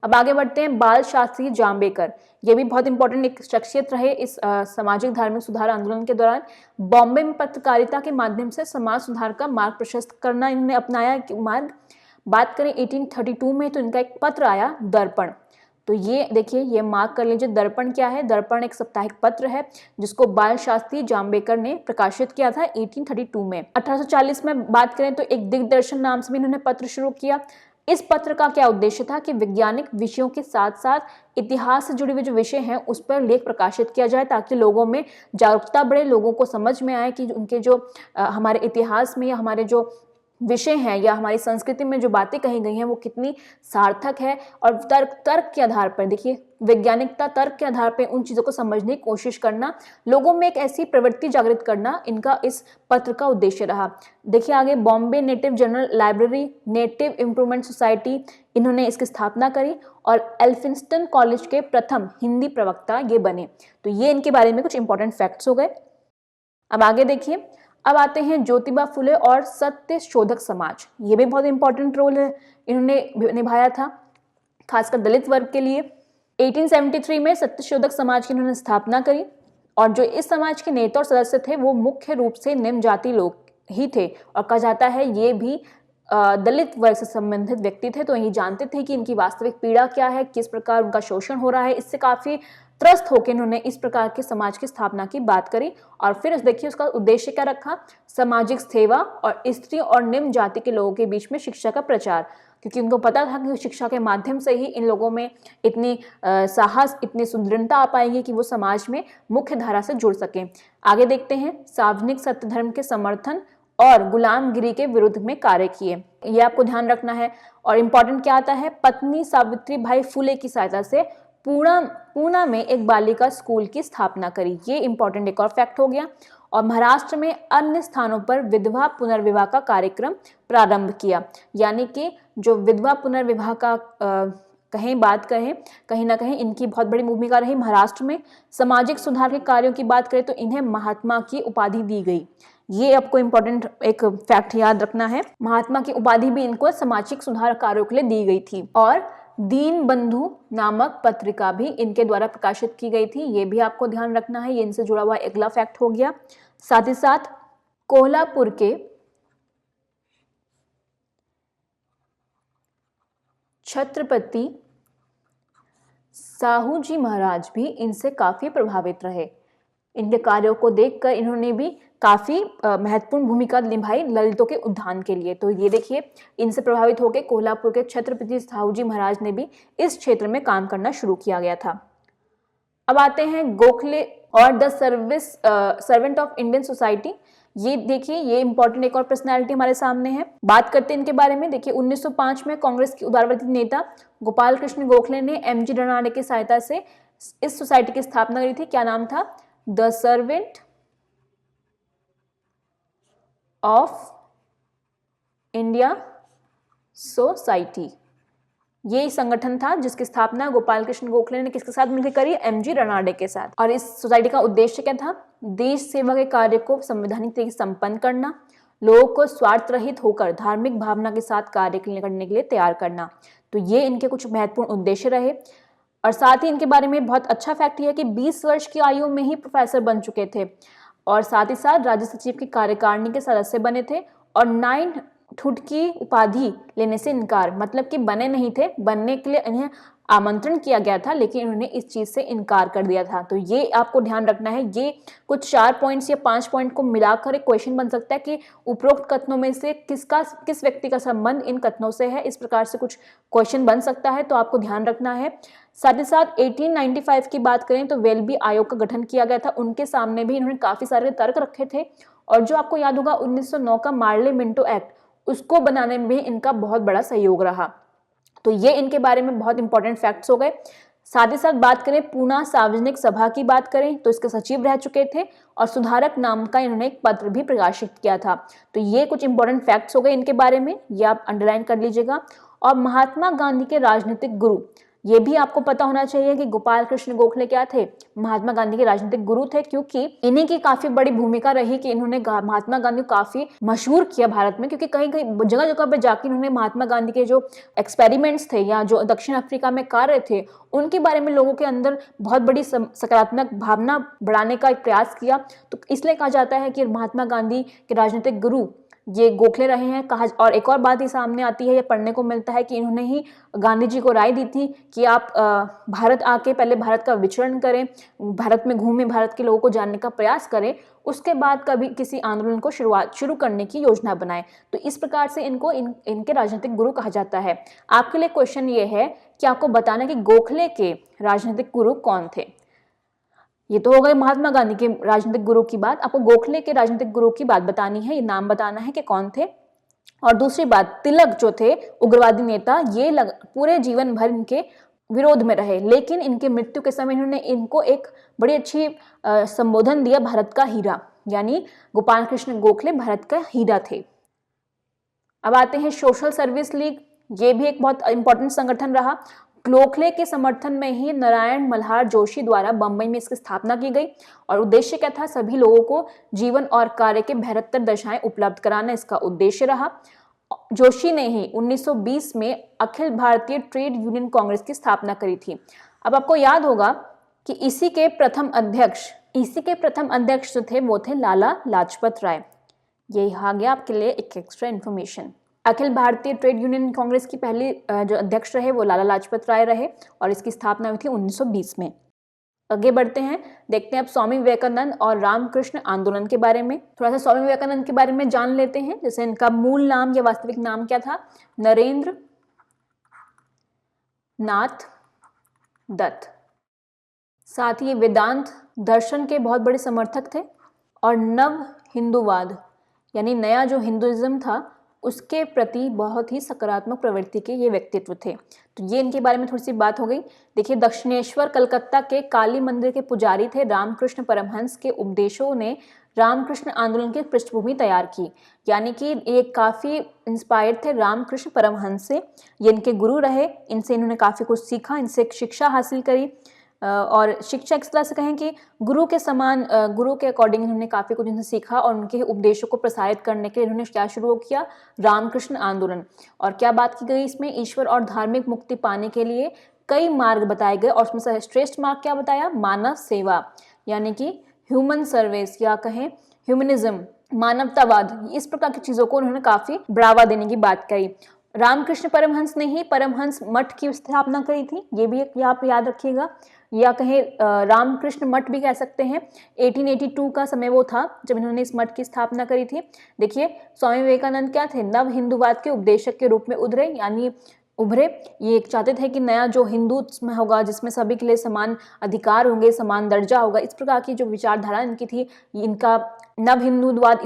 अब आगे बढ़ते हैं बाल शास्त्री जाम्बेकर। ये भी बहुत इंपॉर्टेंट एक शख्सियत रहे इस सामाजिक धार्मिक सुधार आंदोलन के दौरान। बॉम्बे में पत्रकारिता के माध्यम से समाज सुधार का मार्ग प्रशस्त करना इन्होंने अपनाया मार्ग। बात करें 1832 में तो इनका एक पत्र आया दर्पण। तो ये देखिए, ये मार्क कर लीजिए, दर्पण क्या है। दर्पण एक साप्ताहिक पत्र है जिसको बाल शास्त्री जाम्बेकर ने प्रकाशित किया था 1832 में। 1840 में बात करें तो एक दिग्दर्शन नाम से भी इन्होंने पत्र शुरू किया। इस पत्र का क्या उद्देश्य था कि वैज्ञानिक विषयों के साथ साथ इतिहास से जुड़े हुए जो विषय हैं उस पर लेख प्रकाशित किया जाए ताकि लोगों में जागरूकता बढ़े, लोगों को समझ में आए कि उनके जो हमारे इतिहास में या हमारे जो विषय हैं या हमारी संस्कृति में जो बातें कही गई हैं वो कितनी सार्थक है। और तर्क के आधार पर, देखिए वैज्ञानिकता तर्क के आधार पर उन चीज़ों को समझने की कोशिश करना, लोगों में एक ऐसी प्रवृत्ति जागृत करना इनका इस पत्र का उद्देश्य रहा। देखिए आगे, Bombay native general library, native improvement society, इन्होंने इसकी स्थापना करी और एल्फिंस्टन कॉलेज के प्रथम हिंदी प्रवक्ता ये बने। तो ये इनके बारे में कुछ इंपॉर्टेंट फैक्ट्स हो गए। अब आगे देखिए, अब आते हैं ज्योतिबा फुले और सत्य शोधक समाज। ये भी बहुत इंपॉर्टेंट रोल है इन्होंने निभाया था खासकर दलित वर्ग के लिए। 1873 में सत्य शोधक समाज की इन्होंने स्थापना करी और जो इस समाज के नेता और सदस्य थे वो मुख्य रूप से निम्न जाति लोग ही थे और कहा जाता है ये भी दलित वर्ग से संबंधित व्यक्ति थे। तो ये जानते थे कि इनकी वास्तविक पीड़ा क्या है, किस प्रकार उनका शोषण हो रहा है। इससे काफी त्रस्त होकर इन्होंने इस प्रकार के समाज की स्थापना की बात करी। और फिर देखिए उसका उद्देश्य क्या रखा, सामाजिक सेवा और स्त्री और निम्न जाति के लोगों के बीच में शिक्षा का प्रचार, क्योंकि उनको पता था कि शिक्षा के माध्यम से ही इन लोगों में इतनी साहस, इतनी सुदृढ़ता आ पाएगी कि वो समाज में मुख्य धारा से जुड़ सकें। आगे देखते हैं, सार्वजनिक सत्य धर्म के समर्थन और गुलामगिरी के विरुद्ध में कार्य किए, ये आपको ध्यान रखना है। और इम्पोर्टेंट क्या आता है, पत्नी सावित्री बाई फुले की सहायता से पूना में एक बालिका स्कूल की स्थापना करी, ये इंपॉर्टेंट एक और फैक्ट हो गया। और महाराष्ट्र में अन्य स्थानों पर विधवा पुनर्विवाह का कार्यक्रम प्रारंभ किया, यानी कि जो विधवा पुनर्विवाह का बात करें, कहीं ना कहीं इनकी बहुत बड़ी भूमिका रही। महाराष्ट्र में सामाजिक सुधार के कार्यों की बात करें तो इन्हें महात्मा की उपाधि दी गई, ये आपको इंपॉर्टेंट एक फैक्ट याद रखना है। महात्मा की उपाधि भी इनको सामाजिक सुधार कार्यों के लिए दी गई थी। और दीन बंधु नामक पत्रिका भी इनके द्वारा प्रकाशित की गई थी, ये भी आपको ध्यान रखना है, ये इनसे जुड़ा हुआ अगला फैक्ट हो गया। साथ ही साथ कोल्हापुर के छत्रपति साहू जी महाराज भी इनसे काफी प्रभावित रहे। इनके कार्यों को देखकर इन्होंने भी काफी महत्वपूर्ण भूमिका निभाई ललितों के उद्धान के लिए। तो ये देखिए, इनसे प्रभावित होकर कोल्हापुर के छत्रपति साहू जी महाराज ने भी इस क्षेत्र में काम करना शुरू किया गया था। अब आते हैं गोखले और the servant of Indian society. ये देखिए, ये इंपॉर्टेंट एक और पर्सनैलिटी हमारे सामने है। बात करते हैं इनके बारे में। देखिए 1905 में कांग्रेस के उदारवादी नेता गोपाल कृष्ण गोखले ने एमजी रनाडे की सहायता से इस सोसाइटी की स्थापना करी थी। क्या नाम था, the servant of India society. ये संगठन था जिसकी स्थापना गोपाल कृष्ण गोखले ने किसके साथ मिलकर करी, एमजी रनाडे के साथ। और इस सोसाइटी का उद्देश्य क्या था, देश सेवा के कार्य को संवैधानिक तरीके से संपन्न करना, लोगों को स्वार्थ रहित होकर धार्मिक भावना के साथ कार्य करने के लिए तैयार करना। तो ये इनके कुछ महत्वपूर्ण उद्देश्य रहे। और साथ ही इनके बारे में बहुत अच्छा फैक्ट यह है कि 20 वर्ष की आयु में ही प्रोफेसर बन चुके थे और साथ ही साथ राज्य सचिव की कार्यकारिणी के सदस्य बने थे और 9 ठुटकी उपाधि लेने से इनकार, मतलब कि बने नहीं थे, बनने के लिए इन्हें आमंत्रण किया गया था लेकिन इन्होंने इस चीज से इनकार कर दिया था। तो ये आपको ध्यान रखना है। ये कुछ 4 पॉइंट्स या 5 पॉइंट को मिलाकर एक क्वेश्चन बन सकता है कि उपरोक्त कथनों में से किस व्यक्ति का संबंध इन कथनों से है। इस प्रकार से कुछ क्वेश्चन बन सकता है, तो आपको ध्यान रखना है। साथ ही साथ 1895 की बात करें तो वेल्बी आयोग का गठन किया गया था। उनके सामने भी इन्होंने काफी सारे तर्क रखे थे। और जो आपको याद होगा 1909 का मार्ले मिंटो एक्ट, उसको बनाने में भी इनका बहुत बड़ा सहयोग रहा। तो ये इनके बारे में बहुत इंपॉर्टेंट फैक्ट्स हो गए। साथ ही साथ बात करें पूना सार्वजनिक सभा की बात करें तो इसके सचिव रह चुके थे और सुधारक नाम का इन्होंने एक पत्र भी प्रकाशित किया था। तो ये कुछ इंपॉर्टेंट फैक्ट्स हो गए इनके बारे में, ये आप अंडरलाइन कर लीजिएगा। और महात्मा गांधी के राजनीतिक गुरु, ये भी आपको पता होना चाहिए कि गोपाल कृष्ण गोखले क्या थे, महात्मा गांधी के राजनीतिक गुरु थे, क्योंकि इन्हीं की काफी बड़ी भूमिका रही कि इन्होंने महात्मा गांधी को काफी मशहूर किया भारत में, क्योंकि कहीं कहीं जगह जगह पर जाकर इन्होंने महात्मा गांधी के जो एक्सपेरिमेंट्स थे या जो दक्षिण अफ्रीका में कार्य थे उनके बारे में लोगों के अंदर बहुत बड़ी सकारात्मक भावना बढ़ाने का एक प्रयास किया। तो इसलिए कहा जाता है कि महात्मा गांधी के राजनीतिक गुरु ये गोखले रहे हैं कहा। और एक और बात ही सामने आती है या पढ़ने को मिलता है कि इन्होंने ही गांधी जी को राय दी थी कि आप भारत आके पहले भारत का विचरण करें, भारत में घूमें, भारत के लोगों को जानने का प्रयास करें, उसके बाद कभी किसी आंदोलन को शुरू करने की योजना बनाएं। तो इस प्रकार से इनको इनके राजनीतिक गुरु कहा जाता है। आपके लिए क्वेश्चन ये है कि आपको बताना कि गोखले के राजनीतिक गुरु कौन थे। ये तो हो गए महात्मा गांधी के राजनीतिक गुरु की बात। आपको गोखले के राजनीतिक गुरु की बात बतानी है, ये नाम बताना है कि कौन थे। और दूसरी बात, तिलक जो थे उग्रवादी नेता, ये पूरे जीवन भर इनके विरोध में रहे, लेकिन इनके मृत्यु के समय इन्होंने इनको एक बड़ी अच्छी संबोधन दिया, भारत का हीरा, यानी गोपाल कृष्ण गोखले भारत का हीरा थे। अब आते हैं सोशल सर्विस लीग, ये भी एक बहुत इंपॉर्टेंट संगठन रहा। गोखले के समर्थन में ही नारायण मल्हार जोशी द्वारा बंबई में इसकी स्थापना की गई और उद्देश्य क्या था, सभी लोगों को जीवन और कार्य के बेहतर दशाएं उपलब्ध कराना इसका उद्देश्य रहा। जोशी ने ही 1920 में अखिल भारतीय ट्रेड यूनियन कांग्रेस की स्थापना करी थी। अब आपको याद होगा कि इसी के प्रथम अध्यक्ष जो थे वो थे लाला लाजपत राय। ये आ गया आपके लिए एक extra information. Akhil Bharatiya trade union Congress की पहली जो अध्यक्ष रहे वो लाला लाजपत राय रहे और इसकी स्थापना हुई थी 1920 में। आगे बढ़ते हैं, देखते हैं अब स्वामी विवेकानंद और रामकृष्ण आंदोलन के बारे में। थोड़ा सा स्वामी विवेकानंद के बारे में जान लेते हैं। जैसे इनका मूल नाम या वास्तविक नाम क्या था, नरेंद्र नाथ दत्त। साथ ही वेदांत दर्शन के बहुत बड़े समर्थक थे और नव हिंदूवाद यानी नया जो हिंदुइज्म था उसके प्रति बहुत ही सकारात्मक प्रवृत्ति के ये व्यक्तित्व थे। तो ये इनके बारे में थोड़ी सी बात हो गई। देखिए, दक्षिणेश्वर कलकत्ता के काली मंदिर के पुजारी थे। रामकृष्ण परमहंस के उपदेशों ने रामकृष्ण आंदोलन की पृष्ठभूमि तैयार की, यानी कि ये काफ़ी इंस्पायर्ड थे रामकृष्ण परमहंस से। ये इनके गुरु रहे, इनसे इन्होंने काफ़ी कुछ सीखा, इनसे शिक्षा हासिल करी और शिक्षा इस तरह से कहें कि गुरु के समान, गुरु के अकॉर्डिंग इन्होंने काफ़ी कुछ इनसे सीखा और उनके उपदेशों को प्रसारित करने के लिए इन्होंने क्या शुरू किया, रामकृष्ण आंदोलन। और क्या बात की गई इसमें, ईश्वर और धार्मिक मुक्ति पाने के लिए कई मार्ग बताए गए और उसमें से श्रेष्ठ मार्ग क्या बताया, मानव सेवा, यानी कि ह्यूमन सर्विस या कहें ह्यूमनिज्म, मानवतावाद, इस प्रकार की चीज़ों को उन्होंने काफ़ी बढ़ावा देने की बात करी। रामकृष्ण परमहंस ने ही परमहंस मठ की स्थापना करी थी, ये भी यहाँ पे याद रखिएगा, या कहें रामकृष्ण मठ भी कह सकते हैं। 1882 का समय वो था जब इन्होंने इस मठ की स्थापना करी थी। देखिए, स्वामी विवेकानंद क्या थे, नव हिंदूवाद के उपदेशक के रूप में उभरे। ये चाहते थे कि नया जो हिंदुत्व होगा जिसमें सभी के लिए समान अधिकार होंगे, समान दर्जा होगा, इस प्रकार की जो विचारधारा इनकी थी, इनका नव हिंदूवाद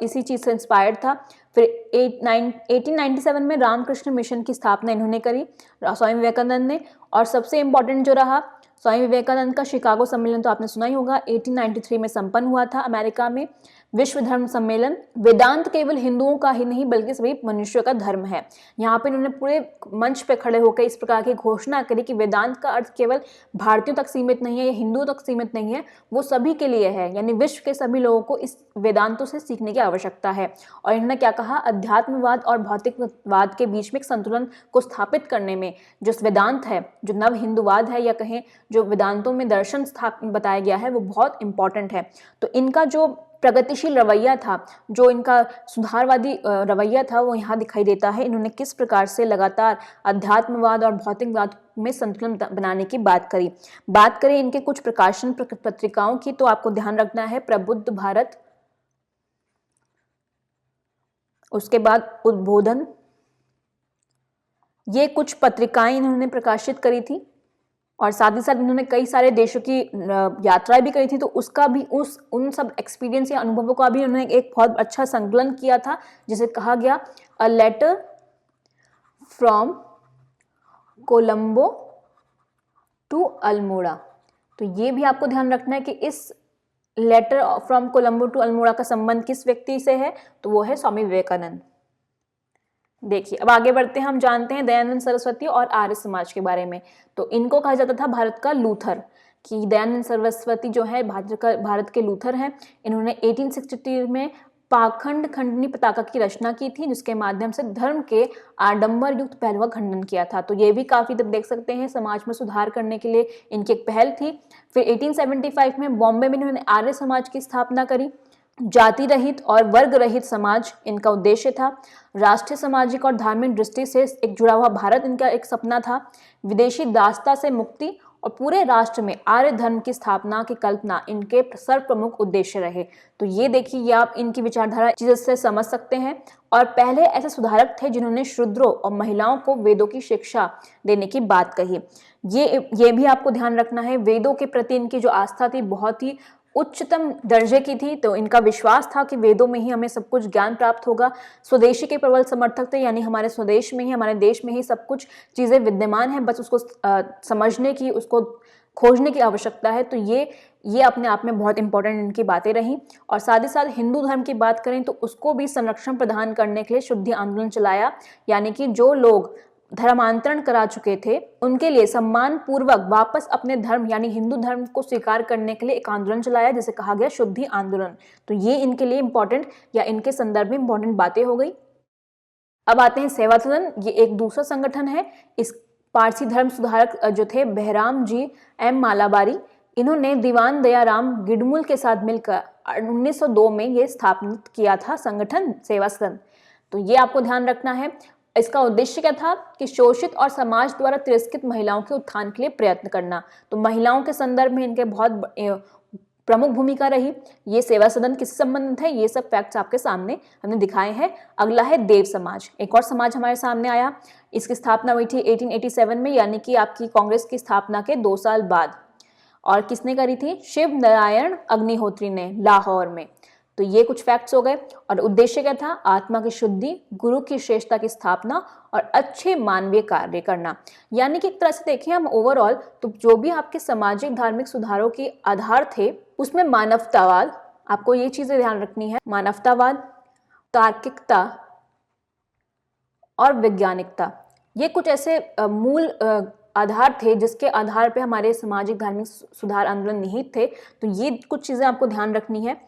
इसी चीज़ से इंस्पायर्ड था। फिर 1897 में रामकृष्ण मिशन की स्थापना इन्होंने करी स्वामी विवेकानंद ने। और सबसे इम्पोर्टेंट जो रहा, स्वामी विवेकानंद का शिकागो सम्मेलन तो आपने सुना ही होगा, 1893 में संपन्न हुआ था अमेरिका में। विश्व धर्म सम्मेलन, वेदांत केवल हिंदुओं का ही नहीं बल्कि सभी मनुष्यों का धर्म है। यहाँ पे इन्होंने पूरे मंच पे खड़े होकर इस प्रकार की घोषणा करी कि वेदांत का अर्थ केवल भारतीयों तक सीमित नहीं है या हिंदुओं तक सीमित नहीं है, वो सभी के लिए है, यानी विश्व के सभी लोगों को इस वेदांतों से सीखने की आवश्यकता है। और इन्होंने क्या कहा, अध्यात्मवाद और भौतिकवाद के बीच में एक संतुलन को स्थापित करने में जो वेदांत है, जो नव हिंदूवाद है या कहें जो वेदांतों में दर्शन बताया गया है, वो बहुत इंपॉर्टेंट है। तो इनका जो प्रगतिशील रवैया था, जो इनका सुधारवादी रवैया था, वो यहाँ दिखाई देता है। इन्होंने किस प्रकार से लगातार अध्यात्मवाद और भौतिकवाद में संतुलन बनाने की बात करी। बात करें इनके कुछ प्रकाशन पत्रिकाओं की, तो आपको ध्यान रखना है प्रबुद्ध भारत, उसके बाद उद्बोधन, ये कुछ पत्रिकाएं इन्होंने प्रकाशित करी थी। और साथ ही साथ इन्होंने कई सारे देशों की यात्राएं भी करी थी, तो उसका भी उन सब एक्सपीरियंस या अनुभवों का भी उन्होंने एक बहुत अच्छा संकलन किया था, जिसे कहा गया a letter from Colombo to Almora. तो ये भी आपको ध्यान रखना है कि इस letter from Colombo to Almora का संबंध किस व्यक्ति से है, तो वो है स्वामी विवेकानंद। देखिए अब आगे बढ़ते हैं, हम जानते हैं दयानंद सरस्वती और आर्य समाज के बारे में। तो इनको कहा जाता था भारत का लूथर, कि दयानंद सरस्वती जो है भारत के लूथर हैं। इन्होंने 1863 में पाखंड खंडनी पताका की रचना की थी, जिसके माध्यम से धर्म के आडंबर युक्त पहलू का खंडन किया था। तो ये भी काफी देख सकते हैं समाज में सुधार करने के लिए इनकी एक पहल थी। फिर 1875 में बॉम्बे में इन्होंने आर्य समाज की स्थापना करी। जाति रहित और वर्ग रहित समाज इनका उद्देश्य था। राष्ट्रीय, सामाजिक और धार्मिक दृष्टि से एक जुड़ा हुआ भारत इनका एक सपना था। विदेशी दासता से मुक्ति और पूरे राष्ट्र में आर्य धर्म की स्थापना की कल्पना इनके सर्व प्रमुख उद्देश्य रहे। तो ये देखिए, ये आप इनकी विचारधारा चीजों से समझ सकते हैं। और पहले ऐसे सुधारक थे जिन्होंने शूद्रों और महिलाओं को वेदों की शिक्षा देने की बात कही। ये भी आपको ध्यान रखना है, वेदों के प्रति इनकी जो आस्था थी बहुत ही उच्चतम दर्जे की थी। तो इनका विश्वास था कि वेदों में ही हमें सब कुछ ज्ञान प्राप्त होगा। स्वदेशी के प्रबल समर्थक थे, यानी हमारे स्वदेश में ही, हमारे देश में ही सब कुछ चीजें विद्यमान है, बस उसको समझने की, उसको खोजने की आवश्यकता है। तो ये अपने आप में बहुत इंपॉर्टेंट इनकी बातें रहीं। और साथ ही साथ हिंदू धर्म की बात करें तो उसको भी संरक्षण प्रदान करने के लिए शुद्धि आंदोलन चलाया, यानी कि जो लोग धर्मांतरण करा चुके थे उनके लिए सम्मान पूर्वक वापस अपने धर्म यानी हिंदू धर्म को स्वीकार करने के लिए एक आंदोलन चलाया, जिसे कहा गया शुद्धि आंदोलन। तो ये इनके लिए इंपॉर्टेंट या इनके संदर्भ में इंपॉर्टेंट बातें हो गई। अब आते हैं सेवा सदन। ये एक दूसरा संगठन है। इस पारसी धर्म सुधारक जो थे बहराम जी एम मालाबारी, इन्होंने दीवान दयाराम गिडमुल के साथ मिलकर 1902 में ये स्थापित किया था संगठन सेवा सदन। तो ये आपको ध्यान रखना है। इसका उद्देश्य क्या था कि शोषित और समाज द्वारा तिरस्कृत महिलाओं के उत्थान के लिए प्रयत्न करना। तो महिलाओं के संदर्भ में इनके बहुत प्रमुख भूमिका रही। ये सेवा सदन किससे संबंधित है, ये सब फैक्ट्स आपके सामने हमने दिखाए हैं। अगला है देव समाज। एक और समाज हमारे सामने आया। इसकी स्थापना हुई थी 1887 में, यानी कि आपकी कांग्रेस की स्थापना के 2 साल बाद। और किसने करी थी? शिव नारायण अग्निहोत्री ने, लाहौर में। तो ये कुछ फैक्ट्स हो गए। और उद्देश्य क्या था? आत्मा की शुद्धि, गुरु की श्रेष्ठता की स्थापना और अच्छे मानवीय कार्य करना। यानी कि एक तरह से देखें हम ओवरऑल, तो जो भी आपके सामाजिक धार्मिक सुधारों के आधार थे उसमें मानवतावाद, आपको ये चीजें ध्यान रखनी है, मानवतावाद, तार्किकता और वैज्ञानिकता, ये कुछ ऐसे मूल आधार थे जिसके आधार पे हमारे सामाजिक धार्मिक सुधार आंदोलन निहित थे। तो ये कुछ चीजें आपको ध्यान रखनी है।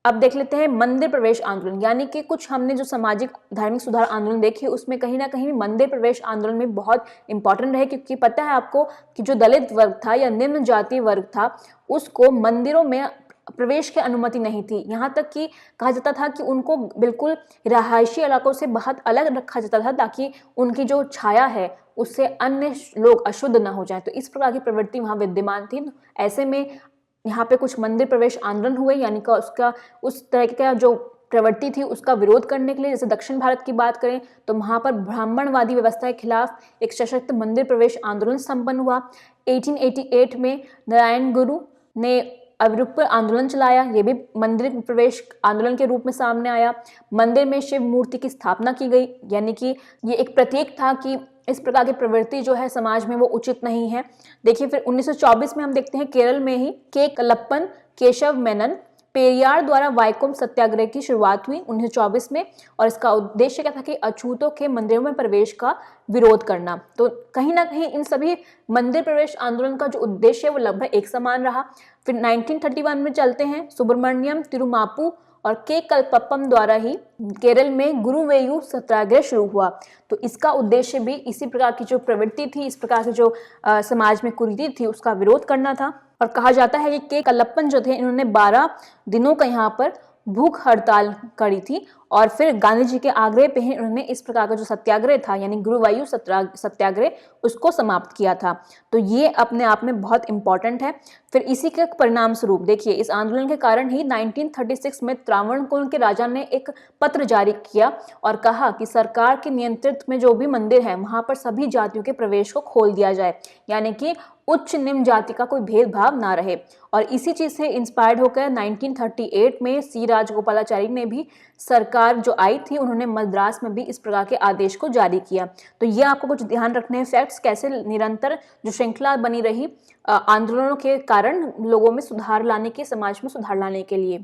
अब देख लेते हैं मंदिर प्रवेश आंदोलन। यानी कि कुछ हमने जो सामाजिक धार्मिक सुधार आंदोलन देखे उसमें कहीं ना कहीं मंदिर प्रवेश आंदोलन में बहुत इंपॉर्टेंट रहे, क्योंकि पता है आपको कि जो दलित वर्ग था या निम्न जाति वर्ग था उसको मंदिरों में प्रवेश की अनुमति नहीं थी। यहाँ तक कि कहा जाता था कि उनको बिल्कुल रहायशी इलाकों से बहुत अलग रखा जाता था ताकि उनकी जो छाया है उससे अन्य लोग अशुद्ध न हो जाए। तो इस प्रकार की प्रवृत्ति वहाँ विद्यमान थी। ऐसे में यहाँ पे कुछ मंदिर प्रवेश आंदोलन हुए, यानी कि उसका उस तरह का जो प्रवृत्ति थी उसका विरोध करने के लिए। जैसे दक्षिण भारत की बात करें तो वहाँ पर ब्राह्मणवादी व्यवस्था के खिलाफ एक सशक्त मंदिर प्रवेश आंदोलन संपन्न हुआ। 1888 में नारायण गुरु ने अविरूप आंदोलन चलाया, ये भी मंदिर प्रवेश आंदोलन के रूप में सामने आया। मंदिर में शिव मूर्ति की स्थापना की गई, यानी कि ये एक प्रतीक था कि इस प्रकार की प्रवृत्ति जो है समाज में वो उचित नहीं है। देखिए फिर 1924 में हम देखते हैं केरल में ही के कलप्पन केशव मेनन पेरियार द्वारा वाइकोम सत्याग्रह की शुरुआत हुई 1924 में। और इसका उद्देश्य क्या था कि अछूतों के मंदिरों में प्रवेश का विरोध करना। तो कहीं ना कहीं इन सभी मंदिर प्रवेश आंदोलन का जो उद्देश्य है वो लगभग एक समान रहा। फिर 1931 में चलते हैं, सुब्रमण्यम तिरुमापू और के कल्पप्पम द्वारा ही केरल में गुरुवेयू सत्याग्रह शुरू हुआ। तो इसका उद्देश्य भी इसी प्रकार की जो प्रवृत्ति थी, इस प्रकार की जो समाज में कुरीति थी उसका विरोध करना था। और कहा जाता है कि के कल्लप्पन जो थे इन्होंने 12 दिनों का यहाँ पर भूख हड़ताल करी थी और फिर गांधी जी के आग्रह पे ही उन्होंने इस प्रकार का जो सत्याग्रह था यानी गुरुवायु सत्याग्रह उसको समाप्त किया था। तो ये अपने आप में बहुत इंपॉर्टेंट है। फिर इसी के परिणाम स्वरूप देखिए इस आंदोलन के कारण ही 1936 में त्रावणकोर के राजा ने एक पत्र जारी किया और कहा कि सरकार के नियंत्रित में जो भी मंदिर है वहां पर सभी जातियों के प्रवेश को खोल दिया जाए, यानी कि उच्च निम्न जाति का कोई भेदभाव ना रहे। और इसी चीज से इंस्पायर्ड होकर 1938 में सी राजगोपालाचारी ने भी सरकार जो आई थी उन्होंने मद्रास में भी इस प्रकार के आदेश को जारी किया। तो ये आपको कुछ ध्यान रखने हैं फैक्ट्स, कैसे निरंतर जो श्रृंखला बनी रही आंदोलनों के कारण लोगों में सुधार लाने के, समाज में सुधार लाने के लिए।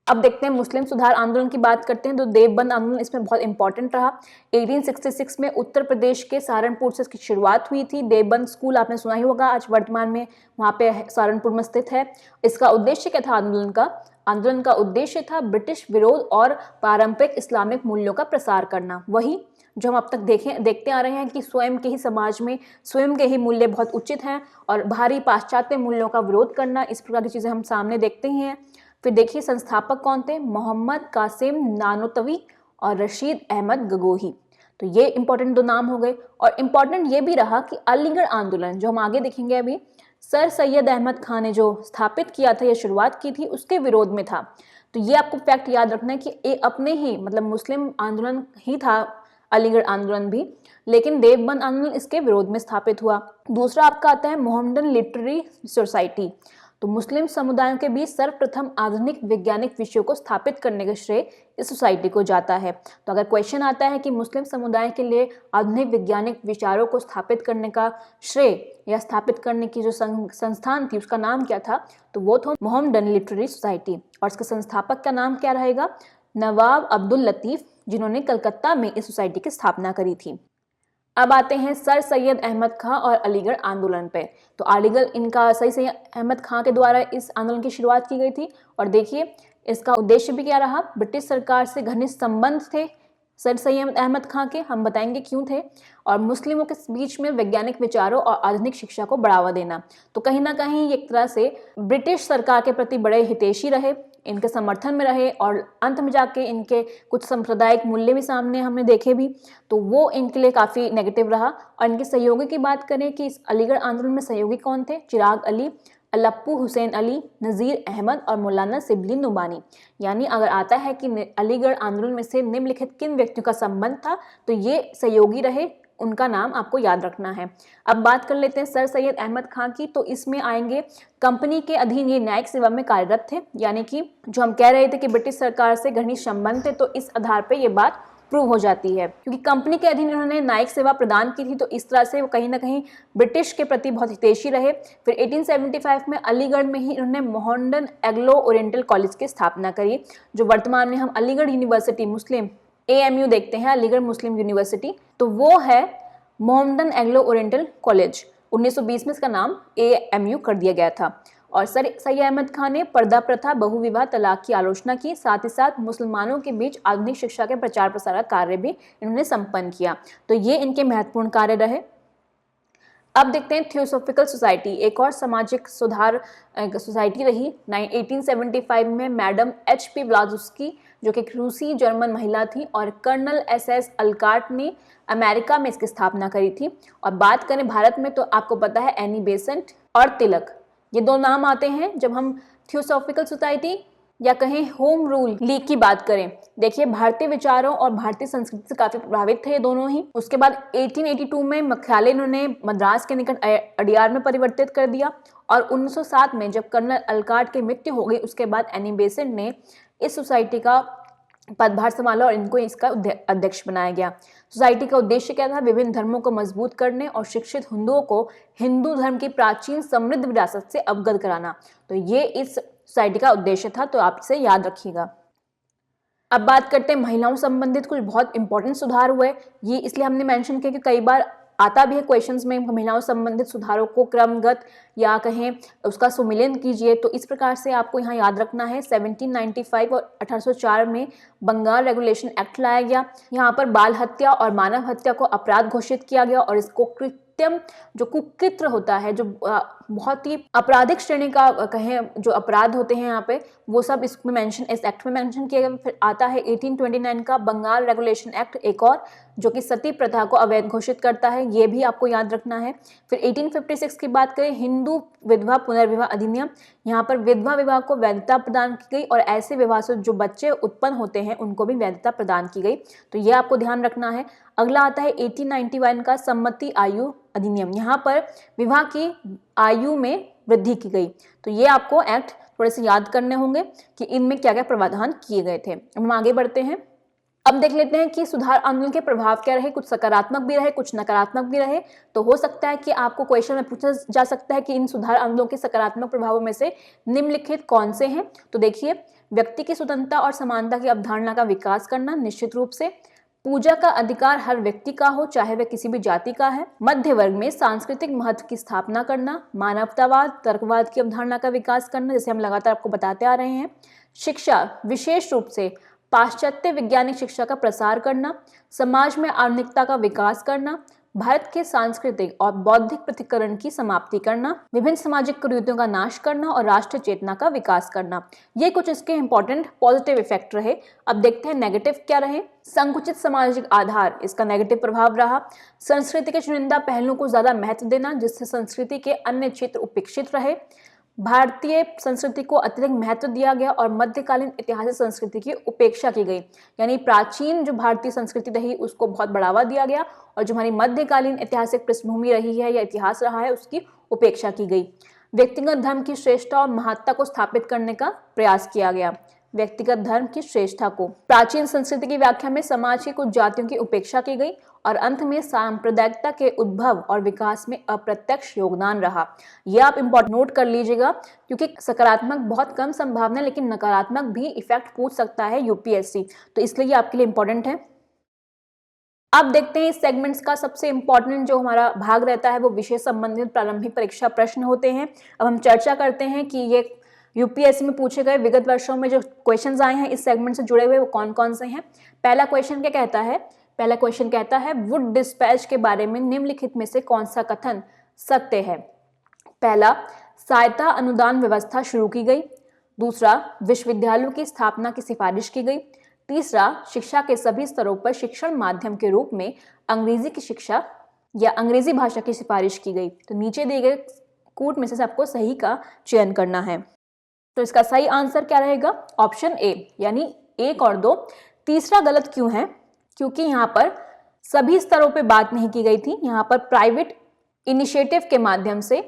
अब देखते हैं मुस्लिम सुधार आंदोलन की बात करते हैं तो देवबंद आंदोलन इसमें बहुत इंपॉर्टेंट रहा। 1866 में उत्तर प्रदेश के सहारनपुर से इसकी शुरुआत हुई थी। देवबंद स्कूल आपने सुना ही होगा, आज वर्तमान में वहाँ पे सहारनपुर में स्थित है। इसका उद्देश्य क्या था आंदोलन का उद्देश्य था ब्रिटिश विरोध और पारंपरिक इस्लामिक मूल्यों का प्रसार करना। वही जो हम अब तक देखते आ रहे हैं कि स्वयं के ही समाज में स्वयं के ही मूल्य बहुत उचित हैं और बाहरी पाश्चात्य मूल्यों का विरोध करना, इस प्रकार की चीजें हम सामने देखते ही हैं। फिर देखिए संस्थापक कौन थे, मोहम्मद कासिम नानोतवी और रशीद अहमद गगोही। तो ये इंपॉर्टेंट दो नाम हो गए। और इंपॉर्टेंट ये भी रहा कि अलीगढ़ आंदोलन जो हम आगे देखेंगे अभी, सर सैयद अहमद खान ने जो स्थापित किया था या शुरुआत की थी उसके विरोध में था। तो ये आपको फैक्ट याद रखना है कि ये अपने ही मतलब मुस्लिम आंदोलन ही था अलीगढ़ आंदोलन भी, लेकिन देवबंद आंदोलन इसके विरोध में स्थापित हुआ। दूसरा आपका आता है मोहम्मदन लिटरेरी सोसाइटी। तो मुस्लिम समुदायों के बीच सर्वप्रथम आधुनिक वैज्ञानिक विषयों को स्थापित करने का श्रेय इस सोसाइटी को जाता है। तो अगर क्वेश्चन आता है कि मुस्लिम समुदाय के लिए आधुनिक वैज्ञानिक विचारों को स्थापित करने का श्रेय या स्थापित करने की जो संस्थान थी उसका नाम क्या था, तो वो था मोहम्मदन लिटरेरी सोसाइटी। और इसके संस्थापक का नाम क्या रहेगा, नवाब अब्दुल लतीफ, जिन्होंने कलकत्ता में इस सोसाइटी की स्थापना करी थी। अब आते हैं सर सैयद अहमद खां और अलीगढ़ आंदोलन पे। तो अलीगढ़ इनका सर सैयद अहमद खां के द्वारा इस आंदोलन की शुरुआत की गई थी। और देखिए इसका उद्देश्य भी क्या रहा, ब्रिटिश सरकार से घनिष्ठ संबंध थे सर सैयद अहमद खां के, हम बताएंगे क्यों थे, और मुस्लिमों के बीच में वैज्ञानिक विचारों और आधुनिक शिक्षा को बढ़ावा देना। तो कहीं ना कहीं एक तरह से ब्रिटिश सरकार के प्रति बड़े हितैषी रहे, इनके समर्थन में रहे और अंत में जाके इनके कुछ सांप्रदायिक मूल्य भी सामने हमने देखे भी, तो वो इनके लिए काफ़ी नेगेटिव रहा। और इनके सहयोगी की बात करें कि इस अलीगढ़ आंदोलन में सहयोगी कौन थे, चिराग अली, अल्लप्पू हुसैन अली, नज़ीर अहमद और मौलाना सिबली नुमानी। यानी अगर आता है कि अलीगढ़ आंदोलन में से निम्नलिखित किन व्यक्तियों का संबंध था, तो ये सहयोगी रहे, उनका नाम आपको याद रखना है। अब बात कर लेते हैं सर सैयद अहमद खां की। तो इसमें आएंगे कंपनी के अधीन ये न्यायिक सेवा में कार्यरत थे, यानी कि जो हम कह रहे थे कि ब्रिटिश सरकार से घनिष्ठ संबंध थे, तो इस आधार पर यह बात प्रूव हो जाती है क्योंकि कंपनी के अधीन उन्होंने न्यायिक सेवा प्रदान की थी। तो इस तरह से वो कहीं ना कहीं ब्रिटिश के प्रति बहुत हितैषी रहे। फिर 1875 में अलीगढ़ में ही उन्होंने मोहम्मदन एंग्लो ओरिएंटल कॉलेज की स्थापना करी, जो वर्तमान में हम अलीगढ़ यूनिवर्सिटी मुस्लिम AMU देखते हैं, अलीगढ़ मुस्लिम यूनिवर्सिटी। तो वो है मोहम्मदन एंग्लो ओरिएंटल कॉलेज। 1920 में इसका नाम AMU कर दिया गया था। और सर सैयद अहमद खान ने पर्दा प्रथा, बहुविवाह, तलाक की आलोचना की, साथ ही साथ मुसलमानों के बीच आधुनिक शिक्षा के प्रचार प्रसार का कार्य भी इन्होंने संपन्न किया। तो ये इनके महत्वपूर्ण कार्य रहे। अब देखते हैं थियोसॉफिकल सोसाइटी, एक और सामाजिक सुधार सोसाइटी रही। 1875 में मैडम HP ब्लावस्की, जो कि रूसी जर्मन महिला थी, और कर्नल SS अल्काट ने अमेरिका में इसकी स्थापना करी थी। और बात करें भारत में तो आपको पता है एनी बेसेंट और तिलक, ये दो नाम आते हैं जब हम थियोसॉफिकल सोसाइटी या कहें होम रूल लीग की बात करें। देखिए भारतीय विचारों और भारतीय संस्कृति से काफी प्रभावित थे ये दोनों ही। उसके बाद 1882 में मुख्यालय इन्होंने मद्रास के निकट अडियार में परिवर्तित कर दिया। और 1907 में जब कर्नल अल्काट की मृत्यु हो गई, उसके बाद एनी बेसेंट ने इस सोसाइटी का पदभार संभाला और इनको इसका अध्यक्ष बनाया गया। सोसाइटी का उद्देश्य क्या था, विभिन्न धर्मों को मजबूत करने और शिक्षित हिंदुओं को हिंदू धर्म की प्राचीन समृद्ध विरासत से अवगत कराना। तो ये इस सोसाइटी का उद्देश्य था, तो आप इसे याद रखिएगा। अब बात करते हैं महिलाओं संबंधित कुछ बहुत इंपॉर्टेंट सुधार हुए। ये इसलिए हमने मेंशन किया कि कई बार आता भी है क्वेश्चंस में, महिलाओं संबंधित सुधारों को क्रमगत या कहें उसका सुमिलियन कीजिए। तो इस प्रकार से आपको यहाँ याद रखना है 1795 और 1804 में बंगाल रेगुलेशन एक्ट लाया गया। यहाँ पर बाल हत्या और मानव हत्या को अपराध घोषित किया गया और इसको कृत्यम, जो कुकृत्य होता है, जो बहुत ही आपराधिक श्रेणी का कहें जो अपराध होते हैं यहाँ पे, वो सब इसमें मेंशन, इस एक्ट में मेंशन किया गया। फिर आता है 1829 का बंगाल रेगुलेशन एक्ट, एक और, जो कि सती प्रथा को अवैध घोषित करता है, ये भी आपको याद रखना है। फिर 1856 की बात करें, हिंदू विधवा पुनर्विवाह अधिनियम, यहाँ पर विधवा विवाह को वैधता प्रदान की गई और ऐसे विवाह से जो बच्चे उत्पन्न होते हैं उनको भी वैधता प्रदान की गई, तो ये आपको ध्यान रखना है। अगला आता है 1891 का सम्मति आयु अधिनियम, यहाँ पर विवाह की आयु में वृद्धि की गई, तो ये आपको एक्ट थोड़े से याद करने होंगे कि इनमें क्या क्या प्रावधान किए गए थे। अब हम आगे बढ़ते हैं। अब देख लेते हैं कि सुधार आंदोलन के प्रभाव क्या रहे, कुछ सकारात्मक भी रहे, कुछ नकारात्मक भी रहे। तो हो सकता है कि आपको क्वेश्चन में पूछा जा सकता है कि इन सुधार आंदोलन के सकारात्मक प्रभावों में से निम्नलिखित कौन से हैं। तो देखिए, व्यक्ति की स्वतंत्रता और समानता की अवधारणा का विकास करना, निश्चित रूप से। पूजा का अधिकार हर व्यक्ति का हो, चाहे वह किसी भी जाति का है। मध्य वर्ग में सांस्कृतिक महत्व की स्थापना करना, मानवतावाद, तर्कवाद की अवधारणा का विकास करना, जैसे हम लगातार आपको बताते आ रहे हैं। शिक्षा, विशेष रूप से पाश्चात्य वैज्ञानिक शिक्षा का प्रसार करना, समाज में आधुनिकता का विकास करना, भारत के सांस्कृतिक और बौद्धिक पृथक्करण की समाप्ति करना, विभिन्न सामाजिक कुरीतियों का नाश करना और राष्ट्रीय चेतना का विकास करना। ये कुछ इसके इंपॉर्टेंट पॉजिटिव इफेक्ट रहे। अब देखते हैं नेगेटिव क्या रहे। संकुचित सामाजिक आधार, इसका नेगेटिव प्रभाव रहा। संस्कृति के चुनिंदा पहलुओं को ज्यादा महत्व देना, जिससे संस्कृति के अन्य क्षेत्र उपेक्षित रहे। भारतीय संस्कृति को अतिरिक्त महत्व दिया गया और मध्यकालीन ऐतिहासिक संस्कृति की उपेक्षा की गई, यानी प्राचीन जो भारतीय संस्कृति रही उसको बहुत बढ़ावा दिया गया और जो हमारी मध्यकालीन ऐतिहासिक पृष्ठभूमि रही है या इतिहास रहा है उसकी उपेक्षा की गई। व्यक्तिगत धर्म की श्रेष्ठता और महत्ता को स्थापित करने का प्रयास किया गया। व्यक्तिगत धर्म की श्रेष्ठता को, प्राचीन संस्कृति की व्याख्या में समाज की कुछ जातियों की उपेक्षा की गई और अंत में सांप्रदायिकता के उद्भव और विकास में अप्रत्यक्ष योगदान रहा। यह आप इम्पोर्टेंट नोट कर लीजिएगा, क्योंकि सकारात्मक बहुत कम संभावना है, लेकिन नकारात्मक भी इफेक्ट पूछ सकता है यूपीएससी, तो इसलिए ये आपके लिए इंपॉर्टेंट है। अब देखते हैं इस सेगमेंट्स का सबसे इंपॉर्टेंट जो हमारा भाग रहता है वो विषय संबंधित प्रारंभिक परीक्षा प्रश्न होते हैं। अब हम चर्चा करते हैं कि ये यूपीएससी में पूछे गए विगत वर्षों में जो क्वेश्चंस आए हैं इस सेगमेंट से जुड़े हुए वो कौन कौन से हैं। पहला क्वेश्चन क्या कहता है, पहला क्वेश्चन कहता है वुड डिस्पैच के बारे में निम्नलिखित में से कौन सा कथन सत्य है। पहला, सहायता अनुदान व्यवस्था शुरू की गई। दूसरा, विश्वविद्यालयों की स्थापना की सिफारिश की गई। तीसरा, शिक्षा के सभी स्तरों पर शिक्षण माध्यम के रूप में अंग्रेजी की शिक्षा या अंग्रेजी भाषा की सिफारिश की गई। तो नीचे दिए गए कूट में से आपको सही का चयन करना है। तो इसका सही आंसर क्या रहेगा, ऑप्शन ए, यानी 1 और 2। तीसरा गलत क्यों है, क्योंकि यहाँ पर सभी स्तरों पे बात नहीं की गई थी, यहाँ पर प्राइवेट इनिशिएटिव के माध्यम से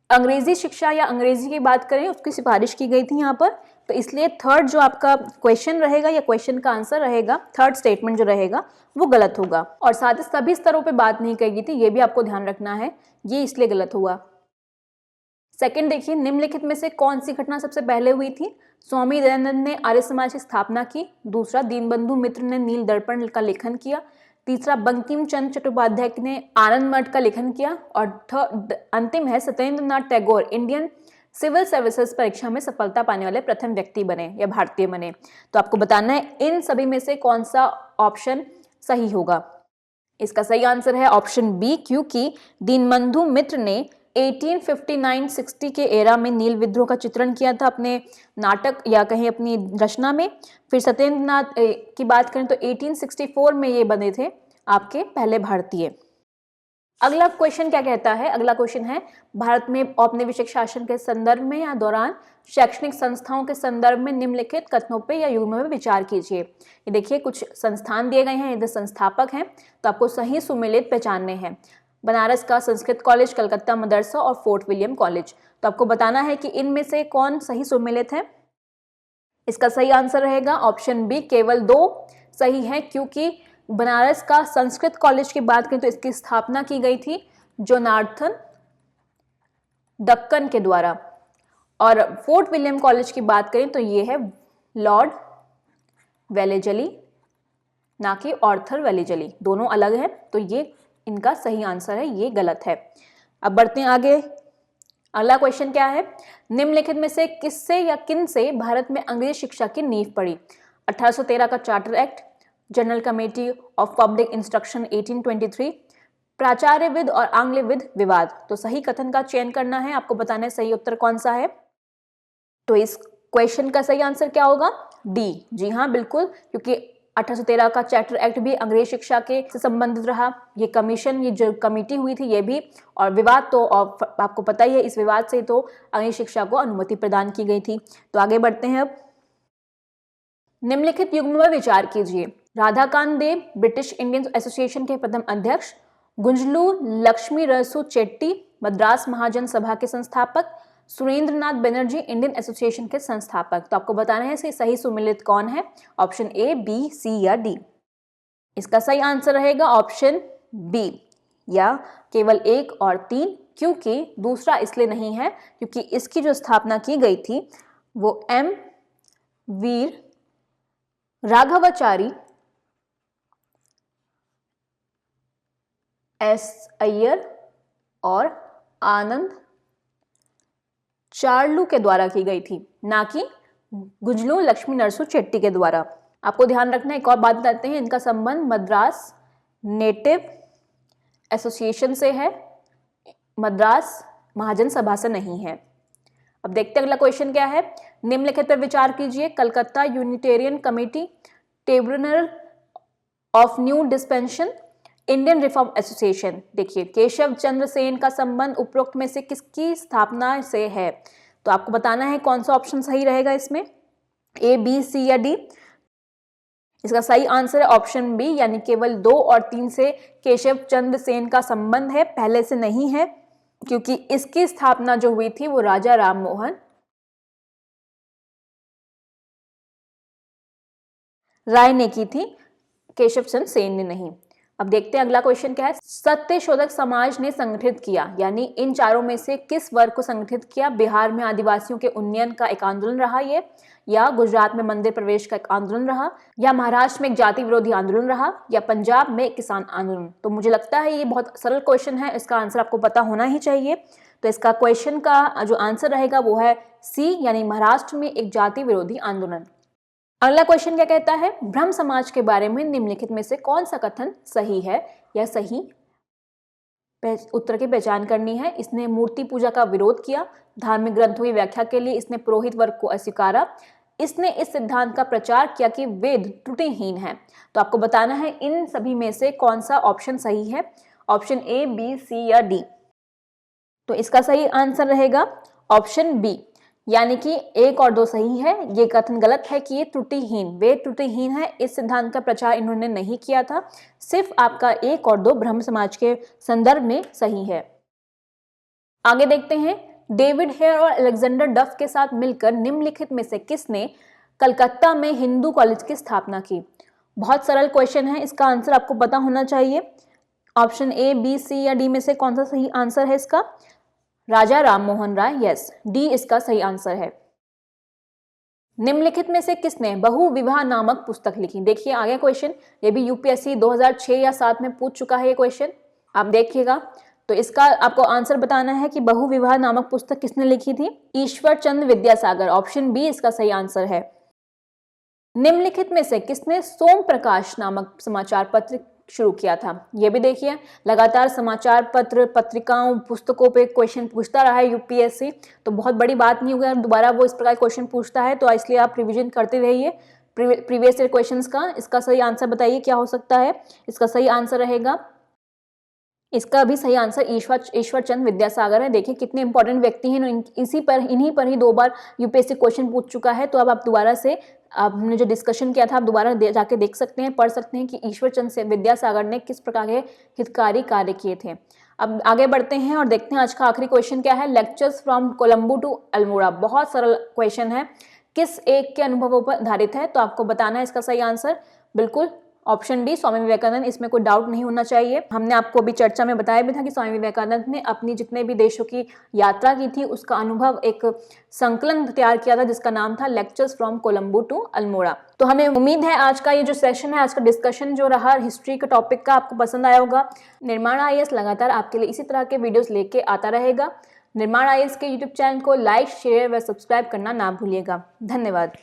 अंग्रेजी शिक्षा या अंग्रेजी की बात करें उसकी सिफारिश की गई थी यहाँ पर। तो इसलिए थर्ड जो आपका क्वेश्चन रहेगा या क्वेश्चन का आंसर रहेगा, थर्ड स्टेटमेंट जो रहेगा वो गलत होगा। और साथ ही सभी स्तरों पे बात नहीं कही गई थी, ये भी आपको ध्यान रखना है, ये इसलिए गलत हुआ। सेकंड देखिए, निम्नलिखित में से कौन सी घटना सबसे पहले हुई थी। स्वामी दयानंद ने आर्य समाज की स्थापना की। दूसरा, दीनबंधु मित्र ने नील दर्पण का लेखन किया। तीसरा, बंकिम चंद्र चट्टोपाध्याय ने आनंद मठ का लेखन किया। और थर्ड अंतिम है, Satyendra Nath Tagore Indian civil services परीक्षा में सफलता पाने वाले प्रथम व्यक्ति बने या भारतीय बने। तो आपको बताना है इन सभी में से कौन सा ऑप्शन सही होगा। इसका सही आंसर है ऑप्शन बी, क्योंकि दीनबंधु मित्र ने 1859-60 के एरा में नील विद्रोह का चित्रण किया था अपने नाटक या कहीं अपनी रचना में। फिर सत्येंद्र नाथ की बात करें तो 1864 में ये बने थे आपके पहले भारतीय। अगला क्वेश्चन क्या कहता है, अगला क्वेश्चन है भारत में औपनिवेशिक शासन के संदर्भ में या दौरान शैक्षणिक संस्थाओं के संदर्भ में निम्नलिखित कथनों पे या युग्मों में विचार कीजिए। ये देखिए कुछ संस्थान दिए गए हैं, इधर संस्थापक हैं, तो आपको सही सुमेलित पहचानने हैं। बनारस का संस्कृत कॉलेज, कलकत्ता मदरसा और फोर्ट विलियम कॉलेज। तो आपको बताना है कि इनमें से कौन सही सुमेलित है। इसका सही आंसर रहेगा ऑप्शन बी, केवल 2 सही है, क्योंकि बनारस का संस्कृत कॉलेज की बात करें तो इसकी स्थापना की गई थी जोनार्थन डक्कन के द्वारा। और फोर्ट विलियम कॉलेज की बात करें तो ये है लॉर्ड वेलेजली, ना कि ऑर्थर वेलेजली, दोनों अलग है। तो ये इनका सही आंसर है, ये गलत है। अब बढ़ते हैं आगे। अगला क्वेश्चन क्या है, निम्नलिखित में से किससे या किन से भारत में अंग्रेजी शिक्षा की नींव पड़ी। 1813 का charter act, general committee of public instruction 1823, प्राचार्यविद और आंग्लविद विवाद। तो सही कथन का चयन करना है, आपको बताना है सही उत्तर कौन सा है। तो इस क्वेश्चन का सही आंसर क्या होगा? डी। जी हाँ, बिल्कुल, क्योंकि 1813 का चार्टर एक्ट भी अंग्रेज शिक्षा के से संबंधित रहा। ये कमीशन, ये जो कमेटी हुई थी ये भी, और विवाद तो आपको पता ही है, इस विवाद से तो अंग्रेज शिक्षा को अनुमति प्रदान की गई थी। तो आगे बढ़ते हैं अब। निम्नलिखित युग्म पर विचार कीजिए। राधाकांत देव ब्रिटिश इंडियन एसोसिएशन के प्रथम अध्यक्ष, गुंजलू लक्ष्मी नरसू चेट्टी मद्रास महाजन सभा के संस्थापक, सुरेंद्र नाथ बनर्जी इंडियन एसोसिएशन के संस्थापक। तो आपको बताना है इसके सही सुमेलित कौन है, ऑप्शन ए, बी, सी या डी। इसका सही आंसर रहेगा ऑप्शन बी, या केवल 1 और 3, क्योंकि दूसरा इसलिए नहीं है क्योंकि इसकी जो स्थापना की गई थी वो एम वीर राघवाचारी, एस अय्यर और आनंद चार्लू के द्वारा की गई थी, ना कि गुंजलू लक्ष्मी नरसू चेट्टी के द्वारा। आपको ध्यान रखना है, एक और बात बताते हैं, इनका संबंध मद्रास नेटिव एसोसिएशन से है, मद्रास महाजन सभा से नहीं है। अब देखते हैं अगला क्वेश्चन क्या है। निम्नलिखित पर विचार कीजिए। Calcutta Unitarian committee, tribunal of new dispensation, Indian reform association. देखिए, केशव चंद्र सेन का संबंध उपरोक्त में से किसकी स्थापना से है? तो आपको बताना है कौन सा ऑप्शन सही रहेगा इसमें, ए, बी, सी या डी। इसका सही आंसर है ऑप्शन बी, यानी केवल 2 और 3 से केशव चंद्र सेन का संबंध है, पहले से नहीं है, क्योंकि इसकी स्थापना जो हुई थी वो राजा राममोहन राय ने की थी, केशव चंद्र सेन ने नहीं। अब देखते हैं अगला क्वेश्चन क्या है। सत्यशोधक समाज ने संगठित किया, यानी इन चारों में से किस वर्ग को संगठित किया? बिहार में आदिवासियों के उन्नयन का एक आंदोलन रहा ये, या गुजरात में मंदिर प्रवेश का एक आंदोलन रहा, या महाराष्ट्र में एक जाति विरोधी आंदोलन रहा, या पंजाब में एक किसान आंदोलन। तो मुझे लगता है ये बहुत सरल क्वेश्चन है, इसका आंसर आपको पता होना ही चाहिए। तो इसका क्वेश्चन का जो आंसर रहेगा वो है सी, यानी महाराष्ट्र में एक जाति विरोधी आंदोलन। अगला क्वेश्चन क्या कहता है? ब्रह्म समाज के बारे में निम्नलिखित में से कौन सा कथन सही है या सही उत्तर की पहचान करनी है। इसने मूर्ति पूजा का विरोध किया, धार्मिक ग्रंथों की व्याख्या के लिए इसने पुरोहित वर्ग को अस्वीकारा, इसने इस सिद्धांत का प्रचार किया कि वेद त्रुटिहीन है। तो आपको बताना है इन सभी में से कौन सा ऑप्शन सही है, ऑप्शन ए, बी, सी या डी। तो इसका सही आंसर रहेगा ऑप्शन बी, यानी कि 1 और 2 सही है। ये कथन गलत है कि ये त्रुटिहीन, वे त्रुटिहीन है, इस सिद्धांत का प्रचार इन्होंने नहीं किया था। सिर्फ आपका 1 और 2 ब्रह्म समाज के संदर्भ में सही है। आगे देखते हैं। डेविड हेयर और अलेक्जेंडर डफ के साथ मिलकर निम्नलिखित में से किसने कलकत्ता में हिंदू कॉलेज की स्थापना की? बहुत सरल क्वेश्चन है, इसका आंसर आपको पता होना चाहिए। ऑप्शन ए, बी, सी या डी में से कौन सा सही आंसर है इसका? राजा राममोहन राय, यस, डी इसका सही आंसर है। निम्नलिखित में से किसने बहुविवाह नामक पुस्तक लिखी? देखिए आगे क्वेश्चन, ये भी यूपीएससी 2006 या 7 में पूछ चुका है ये क्वेश्चन, आप देखिएगा। तो इसका आपको आंसर बताना है कि बहुविवाह नामक पुस्तक किसने लिखी थी? ईश्वर चंद्र विद्यासागर, ऑप्शन बी इसका सही आंसर है। निम्नलिखित में से किसने सोम प्रकाश नामक समाचार पत्र शुरू किया था? ये भी देखिए, लगातार समाचार पत्र, पत्रिकाओं, पुस्तकों पे क्वेश्चन पूछता रहा है यूपीएससी, तो बहुत बड़ी बात नहीं होगी दोबारा वो इस प्रकार क्वेश्चन पूछता है, तो इसलिए आप रिवीजन करते रहिए प्रीवियस ईयर क्वेश्चंस का। इसका सही आंसर बताइए क्या हो सकता है? इसका सही आंसर रहेगा, इसका भी सही आंसर ईश्वर चंद्र विद्यासागर है। देखिए कितने इंपॉर्टेंट व्यक्ति हैं, इन्हीं पर ही 2 बार यूपीएससी क्वेश्चन पूछ चुका है। तो अब आप दोबारा से, हमने जो डिस्कशन किया था, आप दोबारा जाके देख सकते हैं, पढ़ सकते हैं कि ईश्वर चंद्र विद्यासागर ने किस प्रकार के हितकारी कार्य किए थे। अब आगे बढ़ते हैं और देखते हैं आज का आखिरी क्वेश्चन क्या है। Lectures from Colombo to Almora, बहुत सरल क्वेश्चन है, किस एक के अनुभवों पर आधारित है? तो आपको बताना है इसका सही आंसर, बिल्कुल ऑप्शन डी, स्वामी विवेकानंद, इसमें कोई डाउट नहीं होना चाहिए। हमने आपको अभी चर्चा में बताया भी था कि स्वामी विवेकानंद ने अपनी जितने भी देशों की यात्रा की थी उसका अनुभव एक संकलन तैयार किया था जिसका नाम था lectures from Colombo to Almora. तो हमें उम्मीद है आज का ये जो सेशन है, आज का डिस्कशन जो रहा हिस्ट्री के टॉपिक का, आपको पसंद आया होगा। निर्माण आईएएस लगातार आपके लिए इसी तरह के वीडियोस लेके आता रहेगा। निर्माण आईएएस के यूट्यूब चैनल को लाइक, शेयर व सब्सक्राइब करना ना भूलिएगा। धन्यवाद।